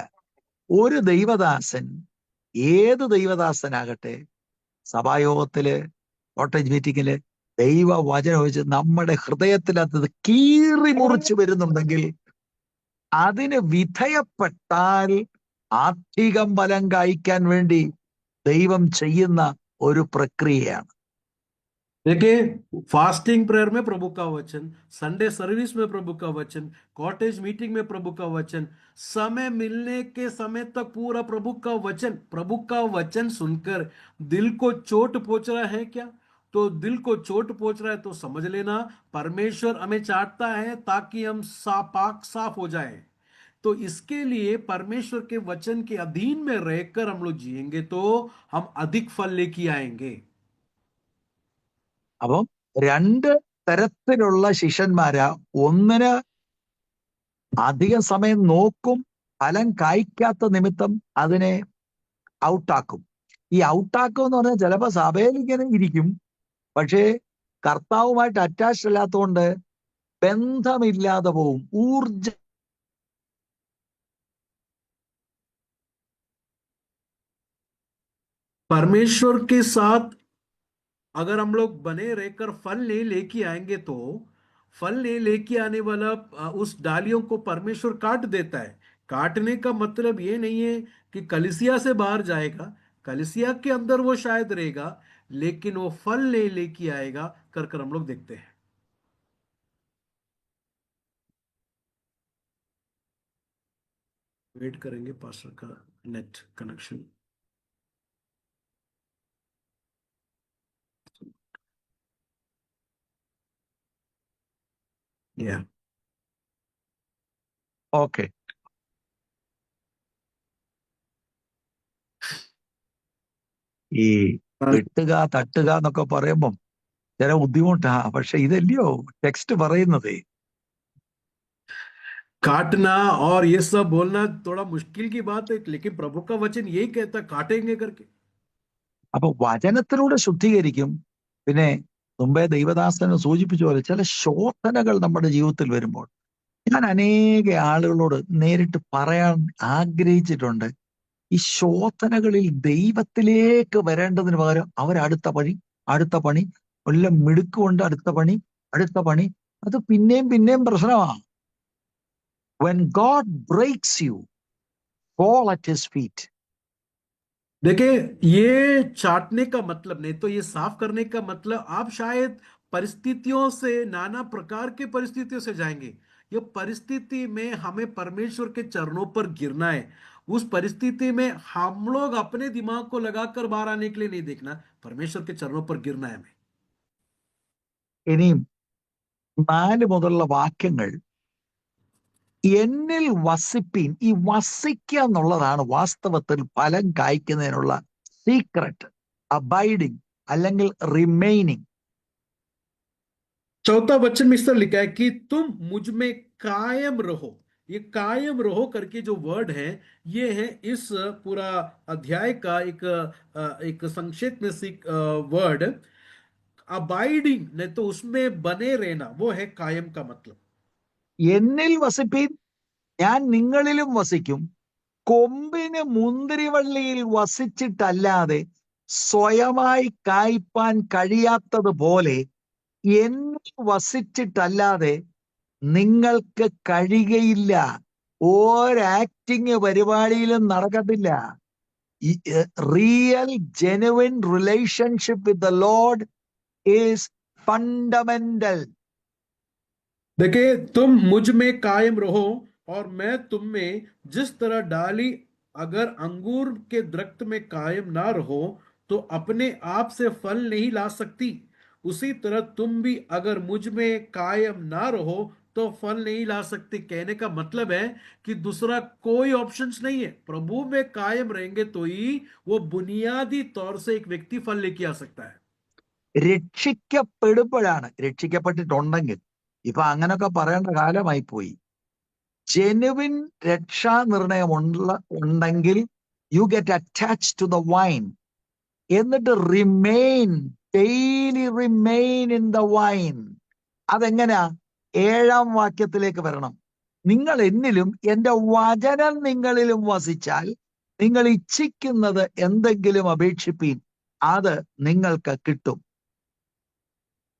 Speaker 1: ഒരു ദൈവദാസൻ, ഏത് ദൈവദാസനാകട്ടെ, സഭായോഗത്തില്, കോട്ടേജ് മീറ്റിങ്ങില് ദൈവവചനം വെച്ച് നമ്മുടെ ഹൃദയത്തിനകത്ത് കീറി മുറിച്ച് വരുന്നുണ്ടെങ്കിൽ അതിന് വിധേയപ്പെട്ടാൽ അധികം ഫലം കായ്ക്കാൻ വേണ്ടി ദൈവം ചെയ്യുന്ന ഒരു പ്രക്രിയയാണ്.
Speaker 2: देखिए, फास्टिंग प्रेयर में प्रभु का वचन, संडे सर्विस में प्रभु का वचन, कॉटेज मीटिंग में प्रभु का वचन, समय मिलने के समय तक पूरा प्रभु का वचन सुनकर दिल को चोट पहुंच रहा है क्या? तो दिल को चोट पहुंच रहा है तो समझ लेना परमेश्वर हमें चाहता है ताकि हम पाक साफ हो जाए, तो इसके लिए परमेश्वर के वचन के अधीन में रहकर हम लोग जिएंगे तो हम अधिक फल लेके आएंगे।
Speaker 1: അപ്പം രണ്ട് തരത്തിലുള്ള ശിഷ്യന്മാരാ. ഒന്നിന് അധികം സമയം നോക്കും, ഫലം കായ്ക്കാത്ത നിമിത്തം അതിനെ ഔട്ടാക്കും. ഈ ഔട്ടാക്കും എന്ന് പറഞ്ഞാൽ ചിലപ്പോ സഭയിൽ ഇങ്ങനെ ഇരിക്കും, പക്ഷേ കർത്താവുമായിട്ട് അറ്റാച്ച്ഡ് അല്ലാത്തതുകൊണ്ട് ബന്ധമില്ലാതെ പോവും.
Speaker 2: परमेश्वर के साथ अगर हम लोग बने रहकर फल नहीं लेके आएंगे तो फल नहीं लेके आने वाला उस डालियों को परमेश्वर काट देता है। काटने का मतलब ये नहीं है कि कलिसिया से बाहर जाएगा, कलिसिया के अंदर वो शायद रहेगा, लेकिन वो फल नहीं लेके आएगा कर कर हम लोग देखते हैं। वेट करेंगे पास्टर का नेट कनेक्शन। या
Speaker 1: ഓക്കെ. ഈ വെട്ടുക തട്ടുക എന്നൊക്കെ പറയുമ്പം ചില ബുദ്ധിമുട്ടാ, പക്ഷെ ഇതല്ലയോ ടെക്സ്റ്റ് പറയുന്നത്.
Speaker 2: काटना और ये सब बोलना थोड़ा मुश्किल की बात है, लेकिन प्रभु का वचन यही कहता काटेंगे करके।
Speaker 1: അപ്പൊ വചനത്തിലൂടെ ശുദ്ധീകരിക്കും. പിന്നെ മുമ്പേ ദൈവദാസനെ സൂചിപ്പിച്ച പോലെ ചില ശോധനകൾ നമ്മുടെ ജീവിതത്തിൽ വരുമ്പോൾ ഞാൻ അനേക ആളുകളോട് നേരിട്ട് പറയാൻ ആഗ്രഹിച്ചിട്ടുണ്ട്. ഈ ശോധനകളിൽ ദൈവത്തിലേക്ക് വരേണ്ടതിന് പകരം അവരടുത്ത പണി എല്ലാം മിടുക്കുകൊണ്ട് അടുത്ത പണി അത് പിന്നെയും പിന്നെയും പ്രശ്നമാണ്. When God breaks you, fall at his feet.
Speaker 2: देखिए, ये चाटने का मतलब नहीं तो ये साफ करने का मतलब आप शायद परिस्थितियों से, नाना प्रकार के परिस्थितियों से जाएंगे। ये परिस्थिति में हमें परमेश्वर के चरणों पर गिरना है। उस परिस्थिति में हम लोग अपने दिमाग को लगाकर बाहर आने के लिए नहीं देखना, परमेश्वर के चरणों पर गिरना है हमें।
Speaker 1: ഇനിയും 4 മുതലുള്ള വാക്യങ്ങൾ എന്നിൽ വസിപ്പീൻ. ഈ വസിക്കുക എന്നുള്ളതാണ് വാസ്തവത്തിൽ ഫലം കായ്ക്കുന്നതിനുള്ള സീക്രട്ട്. അബൈഡിങ് അല്ലെങ്കിൽ റിമൈനിങ്.
Speaker 2: चौथा वचन में इस तरह लिखा है कि तुम मुझ में कायम रहो। ये कायम रहो करके जो वर्ड है, ये है इस पूरा अध्याय का एक संक्षेप में वर्ड। अबाइडिंग नहीं तो उसमें बने रहना, वो है कायम का मतलब।
Speaker 1: എന്നിൽ വസിപ്പീൻ, ഞാൻ നിങ്ങളിലും വസിക്കും. കൊമ്പിന് മുന്തിരിവള്ളിയിൽ വസിച്ചിട്ടല്ലാതെ സ്വയമായി കായ്പാൻ കഴിയാത്തതുപോലെ എന്നിൽ വസിച്ചിട്ടല്ലാതെ നിങ്ങൾക്ക് കഴിയുകയില്ല. ഒരാക്ടിങ് പരിപാടിയിലും നടക്കത്തില്ല. Real genuine relationship with the Lord is fundamental.
Speaker 2: देखिए, तुम मुझ में कायम रहो और मैं तुम में। जिस तरह डाली अगर अंगूर के दरख्त में कायम ना रहो तो अपने आप से फल नहीं ला सकती, उसी तरह तुम भी अगर मुझ में कायम ना रहो तो फल नहीं ला सकते। कहने का मतलब है कि दूसरा कोई ऑप्शंस नहीं है। प्रभु में कायम रहेंगे तो ही वो बुनियादी तौर से एक व्यक्ति फल लेके आ सकता है।
Speaker 1: രക്ഷിക്കപ്പെടുമ്പോഴാണ്. രക്ഷിക്കപ്പെട്ടിട്ടുണ്ടെങ്കിൽ ഇപ്പൊ അങ്ങനൊക്കെ പറയേണ്ട കാലമായി പോയി. ജെനുവിൻ രക്ഷാനിർണയം ഉണ്ടെങ്കിൽ you get attach to the vine. എന്നിട്ട് daily remain in the vine. അതെങ്ങനെയാ? 7-ാം വാക്യത്തിലേക്ക് വരണം. നിങ്ങൾ എന്നിലും എന്റെ വചനം നിങ്ങളിലും വസിച്ചാൽ നിങ്ങൾ ഇച്ഛിക്കുന്നത് എന്തെങ്കിലും അപേക്ഷിപ്പീൻ, അത് നിങ്ങൾക്ക് കിട്ടും.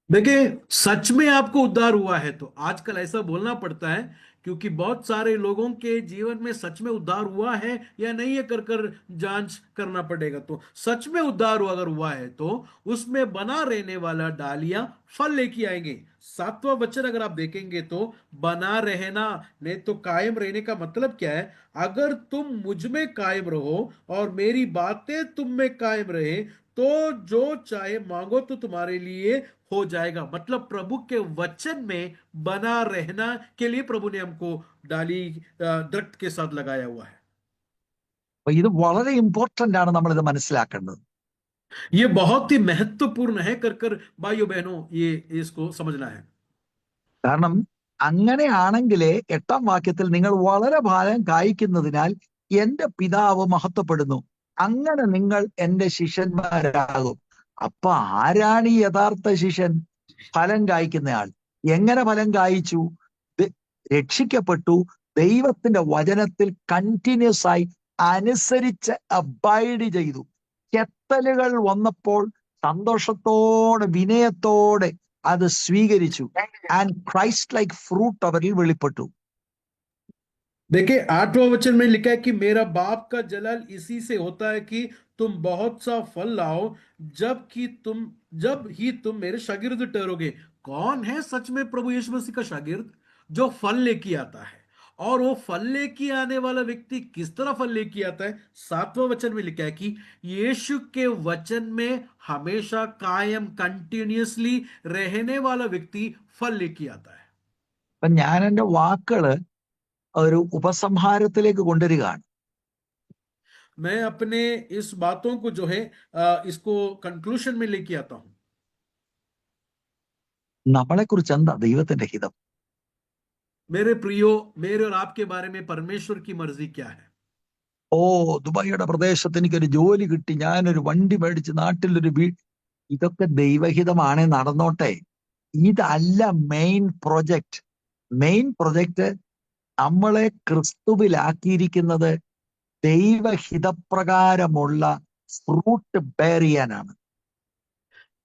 Speaker 2: देखिए, सच में आपको उद्धार हुआ है तो आजकल ऐसा बोलना पड़ता है क्योंकि बहुत सारे लोगों के जीवन में सच में उद्धार हुआ है या नहीं है कर कर जांच करना पड़ेगा। तो सच में उद्धार अगर हुआ है तो उसमें बना रहने वाला डालियां फल लेके आएंगे। 7वां वचन अगर आप देखेंगे तो बना रहना नहीं तो कायम रहने का मतलब क्या है? अगर तुम मुझ में कायम रहो और मेरी बातें तुम में कायम रहे तो जो चाहे मांगो तो तुम्हारे लिए हो जाएगा। मतलब प्रभु के वचन में बना रहना के लिए प्रभु ने हमको डाली दृढ़ के साथ लगाया हुआ है।
Speaker 1: അപ്പൊ ഇത് വളരെ ഇമ്പോർട്ടന്റ് ആണ് നമ്മൾ ഇത് മനസ്സിലാക്കേണ്ടത്.
Speaker 2: ये बहुत ही महत्वपूर्ण है, कर कर भाइयों बहनों ये इसको समझना है।
Speaker 1: കാരണം അങ്ങനെയാണെങ്കിലേ 8ാം വാക്യത്തിൽ നിങ്ങൾ വളരെ ഫലം കായ്ക്കുന്നതിനാൽ എന്റെ പിതാവ് മഹത്വപ്പെടുന്നു, അങ്ങനെ നിങ്ങൾ എന്റെ ശിഷ്യന്മാരാകും. അപ്പൊ ആരാണ് ഈ യഥാർത്ഥ ശിഷ്യൻ? ഫലം കായ്ക്കുന്നയാൾ. എങ്ങനെ ഫലം കായ്ച്ചു? രക്ഷിക്കപ്പെട്ടു, ദൈവത്തിന്റെ വചനത്തിൽ കണ്ടിന്യൂസ് ആയി അനുസരിച്ച് അബൈഡ് ചെയ്തു. ചെത്തലുകൾ വന്നപ്പോൾ സന്തോഷത്തോടെ വിനയത്തോടെ അത് സ്വീകരിച്ചു. ആൻഡ് ക്രൈസ്റ്റ് ലൈക്ക് ഫ്രൂട്ട് അവരിൽ വെളിപ്പെട്ടു.
Speaker 2: देखिए 8वां वचन में लिखा है कि मेरा बाप का जलाल इसी से होता है कि तुम बहुत सा फल लाओ, जब ही तुम मेरे शागिर्द ठहरोगे। कौन है सच में प्रभु यीशु मसीह का शागिर्द? जो फल लेके आता है। और वो फल लेके आने वाला व्यक्ति किस तरह फल लेके आता है? 7वां वचन में लिखा है कि यीशु के वचन में हमेशा कायम कंटिन्यूअसली रहने वाला व्यक्ति फल लेके आता है।
Speaker 1: അപ്പൊ ഞാൻ എൻ്റെ വാക്കുകള് ഒരു ഉപസംഹാരത്തിലേക്ക് കൊണ്ടുവരികയാണ്.
Speaker 2: मैं अपने इस बातों को जो है इसको कंक्लूशन में लेके आता हूं।
Speaker 1: നമ്മളെക്കുറിച്ച് എന്താ ദൈവത്തിന്റെ ഹിതം?
Speaker 2: मेरे प्रियो, मेरे और आपके बारे में परमेश्वर की मर्जी क्या है?
Speaker 1: ഓ, ദുബായിയുടെ പ്രദേശത്ത് എനിക്കൊരു ജോലി കിട്ടി, ഞാനൊരു വണ്ടി മേടിച്ച് നാട്ടിലൊരു ഇതൊക്കെ ദൈവഹിതമാണ്, നടന്നോട്ടെ. ഇതല്ല മെയിൻ പ്രൊജക്ട്. മെയിൻ പ്രൊജക്ട് നമ്മളെ ക്രിസ്തുവിലാക്കിയിരിക്കുന്നത് ദൈവഹിതപ്രകാരമുള്ള ഫ്രൂട്ട് ബെയർ ചെയ്യാനാണ്.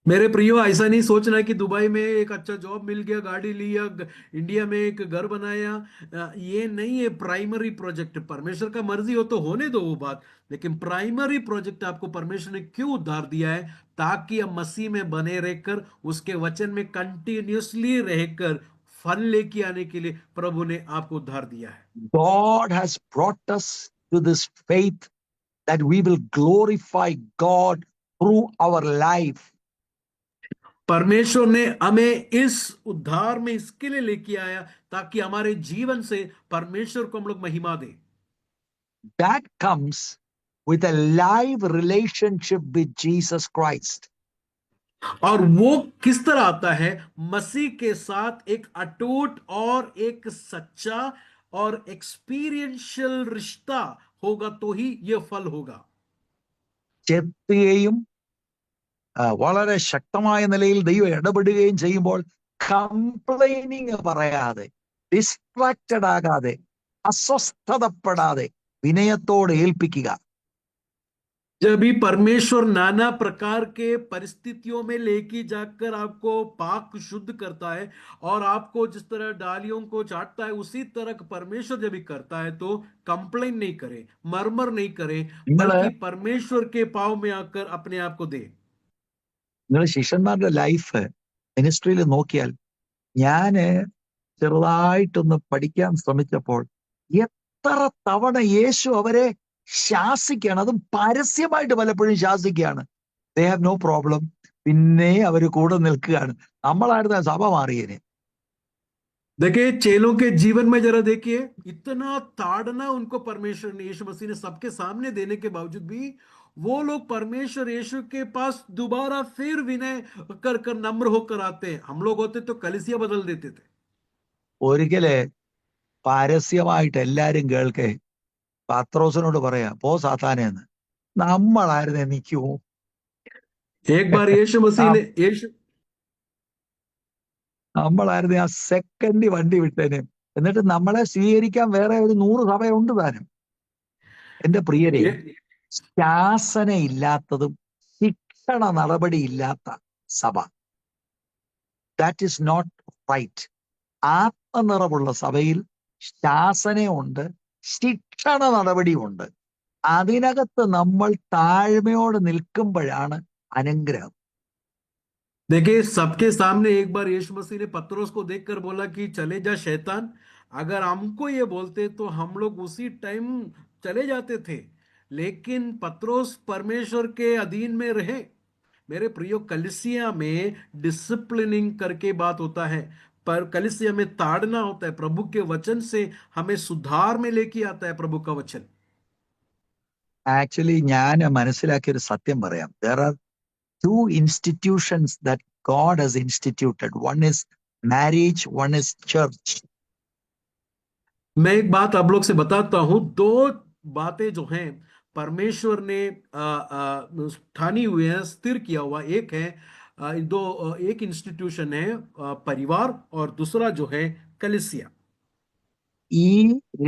Speaker 2: मेरे प्रियो, ऐसा नहीं सोचना कि दुबई में एक अच्छा जॉब मिल गया, गाड़ी लिया, इंडिया में एक घर बनाया। ये नहीं है प्राइमरी प्रोजेक्ट। परमेश्वर का मर्जी हो तो होने दो वो बात, लेकिन प्राइमरी प्रोजेक्ट आपको परमेश्वर ने क्यों उद्धार दिया है? ताकि अब मसीह में बने रहकर उसके वचन में कंटिन्यूअसली रहकर फल लेके आने के लिए प्रभु ने आपको उद्धार दिया है।
Speaker 1: God has brought us to this faith that we will glorify God through our life.
Speaker 2: परमेश्वर ने हमें इस उद्धार में इसके लिए लेके आया ताकि हमारे जीवन से परमेश्वर को हम लोग महिमा दें।
Speaker 1: That comes with a live relationship with Jesus Christ.
Speaker 2: और वो किस तरह आता है? मसीह के साथ एक अटूट और एक सच्चा और एक्सपीरियंशियल रिश्ता होगा तो ही ये फल होगा।
Speaker 1: ചെത്തുകയും വളരെ ശക്തമായ നിലയിൽ ദൈവം ഇടപെടുകയും ചെയ്യുമ്പോൾ കംപ്ലൈനിങ് പറയാതെ, ഡിസ്ട്രാക്റ്റഡ് ആകാതെ, അസ്വസ്ഥതപ്പെടാതെ വിനയത്തോടെ ഏൽപ്പിക്കുക.
Speaker 2: जब भी परमेश्वर नाना प्रकार के परिस्थितियों में लेके जाकर आपको पाक शुद्ध करता है और आपको जिस तरह डालियों को चाटता है उसी तरह परमेश्वर जब भी करता है तो कंप्लेन नहीं करे, मरमर नहीं करे, बल्कि परमेश्वर के पांव में आकर अपने आप को दे।
Speaker 1: നിങ്ങൾ ശിഷ്യന്മാരുടെ ലൈഫ് മിനിസ്ട്രിയിൽ നോക്കിയാൽ, ഞാന് ചെറുതായിട്ടൊന്ന് പഠിക്കാൻ ശ്രമിച്ചപ്പോൾ എത്ര തവണ യേശു അവരെ ശാസിക്കുകയാണ്, അതും പരസ്യമായിട്ട് പലപ്പോഴും ശാസിക്കുകയാണ്. They have no problem. പിന്നെ അവര് കൂടെ നിൽക്കുകയാണ്. നമ്മളായിരുന്നു സഭ മാറിയേനെ.
Speaker 2: देखिए चेलों के जीवन में जरा देखिए, इतना ताड़ना उनको परमेश्वर ने, यीशु मसीह ने सबके सामने देने के बावजूद भी वो लोग परमेश्वर यीशु के पास दोबारा फिर विनय कर कर नम्र होकर आते हैं। हम लोग होते तो कलीसिया बदल देते थे।
Speaker 1: ഒരിക്കല് പരസ്യമായിട്ട് എല്ലാരും കേൾക്കെ പത്രോസിനോട് പറയാ, പോ സാത്താനെന്ന്. നമ്മളായിരുന്നു നിൽക്കുമോ?
Speaker 2: एक बार यीशु मसीह ने
Speaker 1: നമ്മളായിരുന്നു ആ സെക്കൻഡ് വണ്ടി വിട്ടേനെ. എന്നിട്ട് നമ്മളെ സ്വീകരിക്കാൻ വേറെ ഒരു 100 സഭയുണ്ട് താനും. എന്റെ പ്രിയരെ, ശാസന ഇല്ലാത്തതും ശിക്ഷണ നടപടി ഇല്ലാത്ത സഭ, ദാറ്റ് ഈസ് നോട്ട് റൈറ്റ്. ആത്മനിറവുള്ള സഭയിൽ ശാസനയുണ്ട്, ശിക്ഷണ നടപടിയുണ്ട്. അതിനകത്ത് നമ്മൾ താഴ്മയോടെ നിൽക്കുമ്പോഴാണ് അനുഗ്രഹം.
Speaker 2: देखिए सबके सामने एक बार यीशु मसीह ने पतरस को देखकर बोला कि चले जा शैतान। अगर हमको ये बोलते तो हम लोग उसी टाइम चले जाते थे, लेकिन पतरस परमेश्वर के अधीन में रहे मेरे प्रियो, कलीसिया में डिसिप्लिनिंग करके बात होता है, पर कलीसिया में ताड़ना होता है। प्रभु के वचन से हमें सुधार में लेके आता है प्रभु का वचन।
Speaker 1: ആക്ച്വലി ഞാൻ മനസ്സിലാക്കിയ ഒരു സത്യം പറയാം. There are two institutions that God has instituted. One is marriage, one is church.
Speaker 2: मैं एक बात आप लोग से बताता हूं, दो बातें जो हैं परमेश्वर ने ठानी हुई है, स्थिर किया हुआ। एक है एक इंस्टीट्यूशन है परिवार, और दूसरा जो है कलीसिया।
Speaker 1: ഈ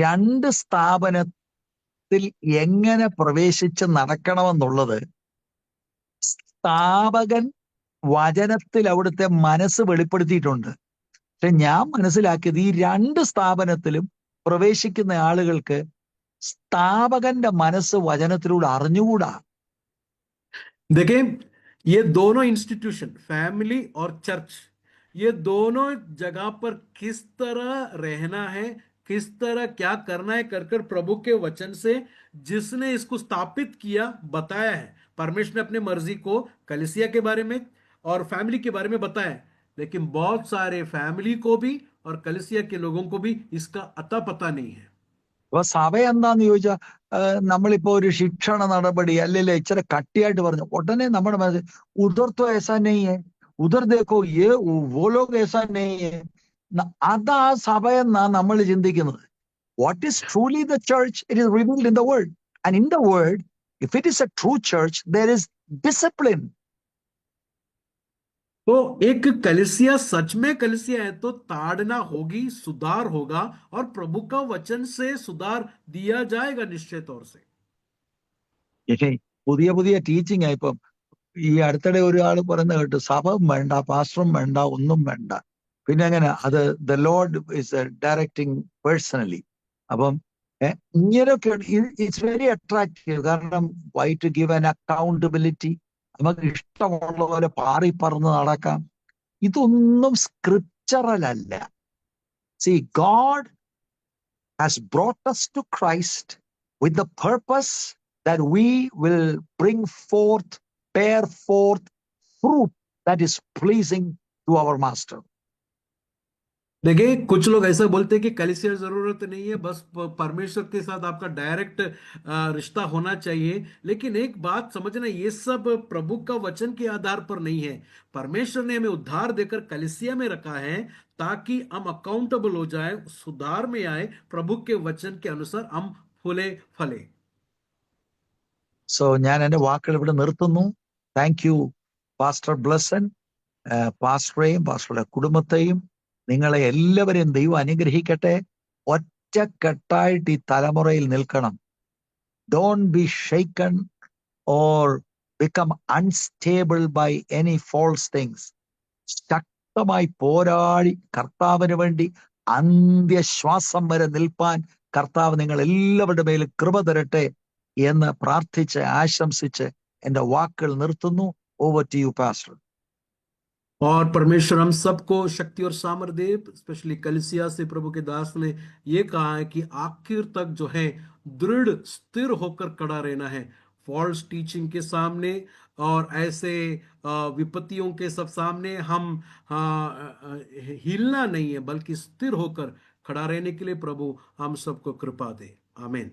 Speaker 1: രണ്ട് സ്ഥാപനത്തിൽ എങ്ങനെ പ്രവേശിച്ച് നടക്കണമെന്നുള്ളത് സ്ഥാപകൻ വചനത്തിൽ അവിടുത്തെ മനസ്സ് വെളിപ്പെടുത്തിയിട്ടുണ്ട്. പക്ഷെ ഞാൻ മനസ്സിലാക്കിയത് ഈ രണ്ട് സ്ഥാപനത്തിലും പ്രവേശിക്കുന്ന ആളുകൾക്ക് സ്ഥാപകന്റെ മനസ്സ് വചനത്തിലൂടെ അറിഞ്ഞുകൂടാ.
Speaker 2: देखिए, ये दोनों इंस्टीट्यूशन, फैमिली और चर्च, ये दोनों जगह पर किस तरह रहना है, किस तरह क्या करना है, कर प्रभु के वचन से जिसने इसको स्थापित किया बताया है। परमेश्वर ने अपने मर्जी को कलीसिया के बारे में और फैमिली के बारे में बताया, लेकिन बहुत सारे फैमिली को भी और कलीसिया के लोगों को भी इसका अता पता नहीं है।
Speaker 1: അപ്പൊ സഭ എന്താന്ന് ചോദിച്ചാൽ നമ്മളിപ്പോ ഒരു ശിക്ഷണ നടപടി അല്ലെങ്കിൽ ഇച്ചിരി കട്ടിയായിട്ട് പറഞ്ഞു ഉടനെ നമ്മുടെ മനസ്സിൽ ഉധർ തോ ऐसा नहीं है, ഉധർ देखो ये वो लोग ऐसा नहीं है. അതാ സഭ എന്നാ നമ്മൾ ചിന്തിക്കുന്നത്. What is truly the church? It is revealed in the word. And in the word, if it is a true church, there is discipline.
Speaker 2: तो एक कलीसिया सच में कलीसिया है तो ताड़ना होगी, सुधार होगा, और प्रभु का वचन से सुधार दिया जाएगा निश्चय तौर से।
Speaker 1: പുതിയ പുതിയ ടീച്ചിങ് ആയി. ഇപ്പം ഈ അടുത്തിടെ ഒരാൾ പറയുന്നത് കേട്ടു, സഭ വേണ്ട, പാസ്റ്ററും വേണ്ട, ഒന്നും വേണ്ട, പിന്നെ എങ്ങനെ അത് the lord is directing personally. അപ്പം ഇങ്ങനെയൊക്കെ ഇറ്റ്സ് വെരി അട്രാക്റ്റീവ്. കാരണം why to give an accountability, നമുക്ക് ഇഷ്ടമുള്ള പോലെ പാറി പറന്ന് നടക്കാം. ഇതൊന്നും സ്ക്രിപ്ചറൽ അല്ല. See, God has brought us to Christ with the purpose that we will bear forth fruit that is pleasing to our Master.
Speaker 2: देखिए, कुछ लोग ऐसा बोलते हैं कि कलीसिया जरूरत नहीं है, बस परमेश्वर के साथ आपका डायरेक्ट रिश्ता होना चाहिए। लेकिन एक बात समझना, ये सब प्रभु का वचन के आधार पर नहीं है। परमेश्वर ने हमें उद्धार देकर कलीसिया में रखा है ताकि हम अकाउंटेबल हो जाए, सुधार में आए, प्रभु के वचन के अनुसार हम फूले फले।
Speaker 1: സോ ഞാൻ എൻ്റെ വാക്കുകൾ ഇവിടെ നിർത്തുന്നു. താങ്ക് യു പാസ്റ്റർ ബ്ലസ്സൻ, പാസ്റ്ററെയും പാസ്റ്ററുടെ കുടുംബത്തെയും നിങ്ങളെ എല്ലാവരെയും ദൈവം അനുഗ്രഹിക്കട്ടെ. ഒറ്റക്കെട്ടായിട്ട് ഈ തലമുറയിൽ നിൽക്കണം. Don't be shaken or become unstable by any false things. ശക്തമായി പോരാടി കർത്താവിന് വേണ്ടി അന്ത്യശ്വാസം വരെ നിൽപ്പാൻ കർത്താവ് നിങ്ങൾ എല്ലാവരുടെ മേൽ കൃപ തരട്ടെ എന്ന് പ്രാർത്ഥിച്ച് ആശംസിച്ച് എൻ്റെ വാക്കുകൾ നിർത്തുന്നു. Over to you pastor.
Speaker 2: और परमेश्वर हम सबको शक्ति और सामर्थ्य दे। स्पेशली कलीसिया से प्रभु के दास ने ये कहा है कि आखिर तक जो है दृढ़ स्थिर होकर खड़ा रहना है, फॉल्स टीचिंग के सामने और ऐसे विपत्तियों के सब सामने हम हिलना नहीं है, बल्कि स्थिर होकर खड़ा रहने के लिए प्रभु हम सबको कृपा दे। आमीन।